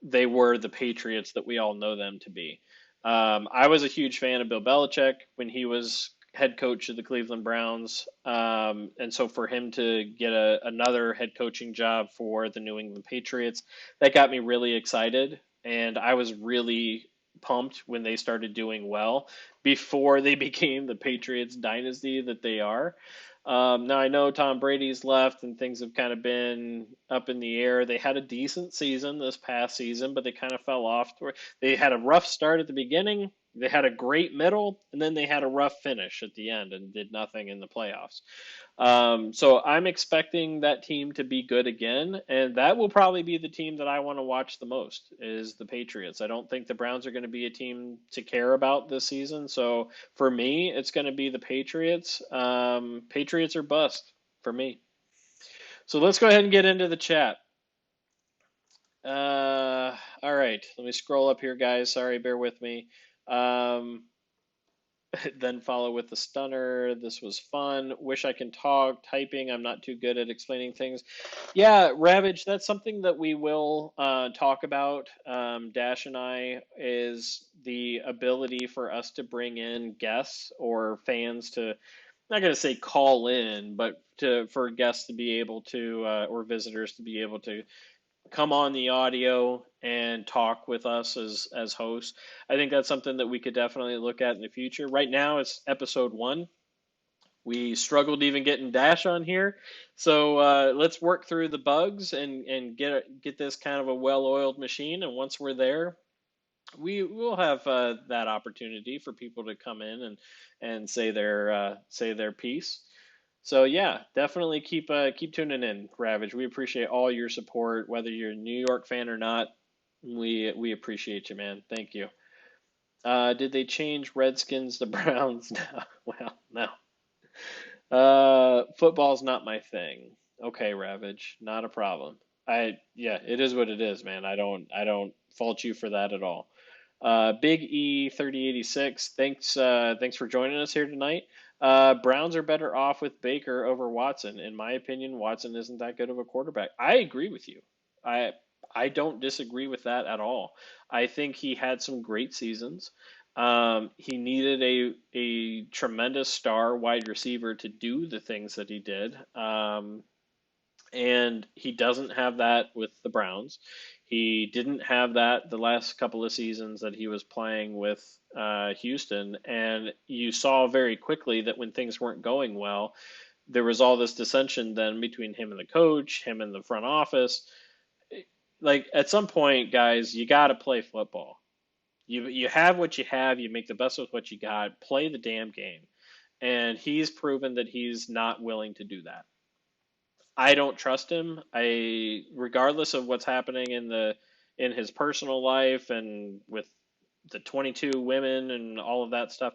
they were the Patriots that we all know them to be. I was a huge fan of Bill Belichick when he was head coach of the Cleveland Browns. And so for him to get another head coaching job for the New England Patriots, that got me really excited. And I was really pumped when they started doing well before they became the Patriots dynasty that they are. Now I know Tom Brady's left and things have kind of been up in the air. They had a decent season this past season, but they kind of fell off. They had a rough start at the beginning. They had a great middle, and then they had a rough finish at the end and did nothing in the playoffs. So I'm expecting that team to be good again, and that will probably be the team that I want to watch the most is the Patriots. I don't think the Browns are going to be a team to care about this season. So for me, it's going to be the Patriots. Patriots are bust for me. So let's go ahead and get into the chat. All right, let me scroll up here, guys. Sorry, bear with me. Then follow with the stunner. This was fun. Wish I can talk. Typing. I'm not too good at explaining things. Yeah, Ravage, that's something that we will talk about. Dash and I is the ability for us to bring in guests or fans to, not going to say call in, but for guests to be able to, or visitors to be able to come on the audio and talk with us as hosts. I think that's something that we could definitely look at in the future. Right now, it's episode 1. We struggled even getting Dash on here, so let's work through the bugs and get this kind of a well-oiled machine. And once we're there, we will have that opportunity for people to come in and say their piece. So yeah, definitely keep tuning in, Ravage. We appreciate all your support, whether you're a New York fan or not. We appreciate you, man. Thank you. Did they change Redskins to Browns? No. Well, no. Football's not my thing. Okay, Ravage, not a problem. Yeah, it is what it is, man. I don't fault you for that at all. Big E 3086, thanks for joining us here tonight. Browns are better off with Baker over Watson. In my opinion, Watson isn't that good of a quarterback. I agree with you. I I don't disagree with that at all. I think he had some great seasons. He needed a tremendous star wide receiver to do the things that he did. And he doesn't have that with the Browns. He didn't have that the last couple of seasons that he was playing with Houston, and you saw very quickly that when things weren't going well, there was all this dissension then between him and the coach, him and the front office. Like at some point, guys, you got to play football. You have what you have. You make the best with what you got. Play the damn game, and he's proven that he's not willing to do that. I don't trust him. Regardless of what's happening in his personal life and with the 22 women and all of that stuff,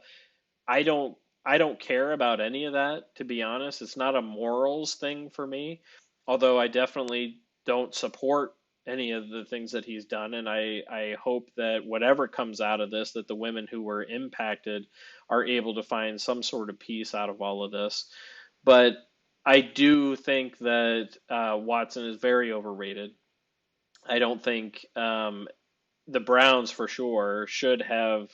I don't I don't care about any of that, to be honest. It's not a morals thing for me, although I definitely don't support any of the things that he's done, and I hope that whatever comes out of this, that the women who were impacted are able to find some sort of peace out of all of this. But I do think that Watson is very overrated. I don't think the Browns for sure should have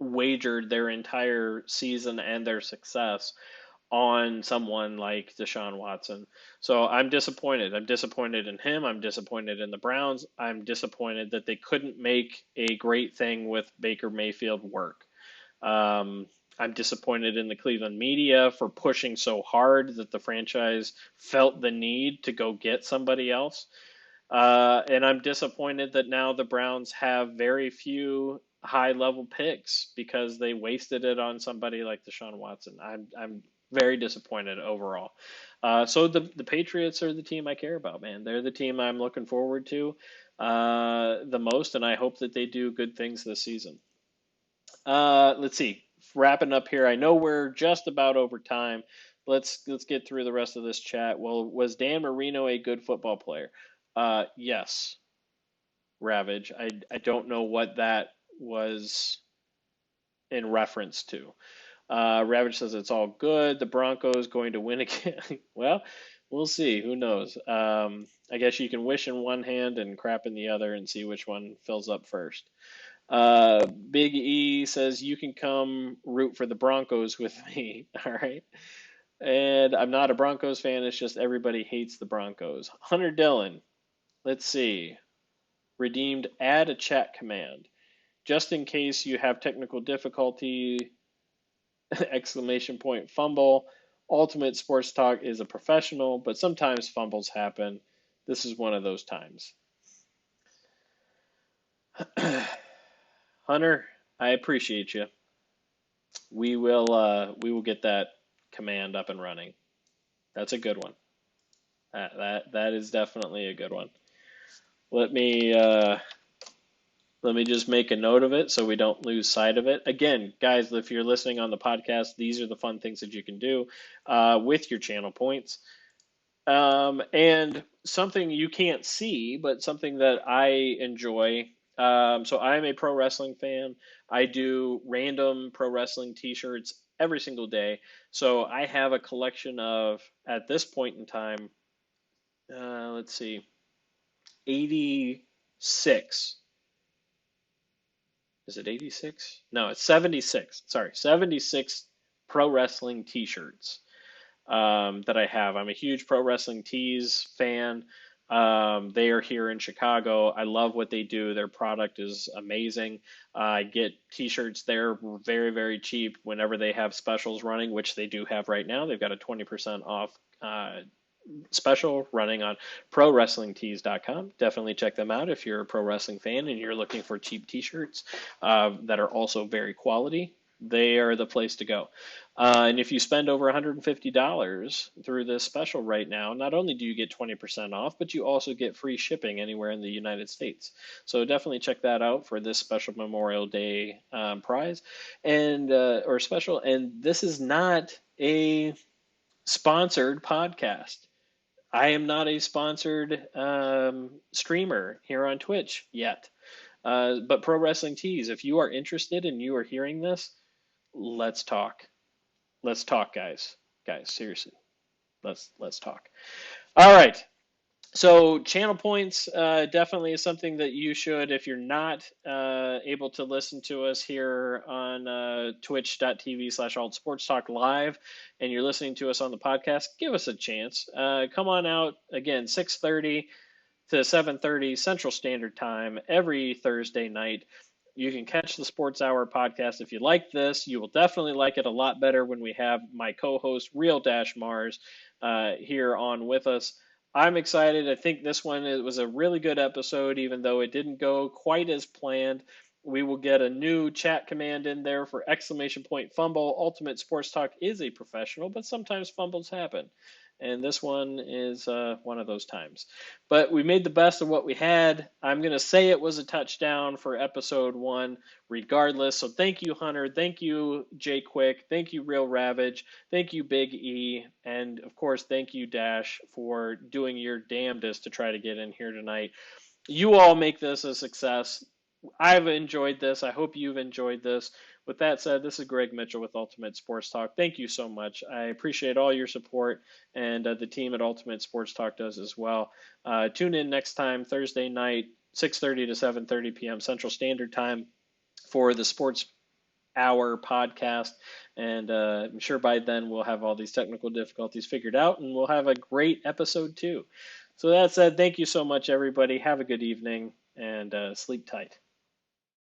wagered their entire season and their success on someone like Deshaun Watson. So I'm disappointed. I'm disappointed in him. I'm disappointed in the Browns. I'm disappointed that they couldn't make a great thing with Baker Mayfield work. I'm disappointed in the Cleveland media for pushing so hard that the franchise felt the need to go get somebody else. And I'm disappointed that now the Browns have very few high level picks because they wasted it on somebody like Deshaun Watson. I'm very disappointed overall. So the Patriots are the team I care about, man. They're the team I'm looking forward to the most, and I hope that they do good things this season. Let's see. Wrapping up here. I know we're just about over time. Let's get through the rest of this chat. Well, was Dan Marino a good football player? Yes. Ravage. I don't know what that was in reference to. Ravage says it's all good. The Broncos going to win again. Well, we'll see. Who knows? I guess you can wish in one hand and crap in the other and see which one fills up first. Big E says you can come root for the Broncos with me. All right. And I'm not a Broncos fan. It's just everybody hates the Broncos. Hunter Dillon. Let's see. Redeemed add a chat command. Just in case you have technical difficulty, exclamation point fumble. Ultimate Sports Talk is a professional, but sometimes fumbles happen. This is one of those times. Hunter, I appreciate you. We will get that command up and running. That's a good one. That is definitely a good one. Let me just make a note of it so we don't lose sight of it. Again, guys, if you're listening on the podcast, these are the fun things that you can do with your channel points. And something you can't see, but something that I enjoy So I am a pro wrestling fan. I do random pro wrestling t-shirts every single day. So I have a collection of, at this point in time, let's see, 86. Is it 86? No, it's 76. Sorry, 76 pro wrestling t-shirts that I have. I'm a huge pro wrestling tees fan. They are here in Chicago. I love what they do. Their product is amazing. I get t-shirts there very, very cheap whenever they have specials running, which they do have right now. They've got a 20% off special running on prowrestlingtees.com. Definitely check them out if you're a pro wrestling fan and you're looking for cheap t-shirts that are also very quality. They are the place to go. And if you spend over $150 through this special right now, not only do you get 20% off, but you also get free shipping anywhere in the United States. So definitely check that out for this special Memorial Day prize and or special. And this is not a sponsored podcast. I am not a sponsored streamer here on Twitch yet. But Pro Wrestling Tees, if you are interested and you are hearing this, let's talk. Let's talk, guys. Guys, seriously, let's talk. All right. So channel points definitely is something that you should, if you're not able to listen to us here on twitch.tv/altsportstalk live, and you're listening to us on the podcast, give us a chance. Come on out again, 6:30 to 7:30 Central Standard Time every Thursday night. You can catch the Sports Hour podcast. If you like this, you will definitely like it a lot better when we have my co-host, Real Dash Mars, here on with us. I'm excited. I think this one it was a really good episode, even though it didn't go quite as planned. We will get a new chat command in there for !fumble. Ultimate Sports Talk is a professional, but sometimes fumbles happen. And this one is one of those times. But we made the best of what we had. I'm going to say it was a touchdown for episode 1, regardless. So thank you, Hunter. Thank you, Jay Quick. Thank you, Real Ravage. Thank you, Big E. And, of course, thank you, Dash, for doing your damnedest to try to get in here tonight. You all make this a success. I've enjoyed this. I hope you've enjoyed this. With that said, this is Greg Mitchell with Ultimate Sports Talk. Thank you so much. I appreciate all your support, and the team at Ultimate Sports Talk does as well. Tune in next time, Thursday night, 6:30 to 7:30 p.m. Central Standard Time for the Sports Hour podcast. And I'm sure by then we'll have all these technical difficulties figured out, and we'll have a great episode too. So that said, thank you so much, everybody. Have a good evening, and sleep tight.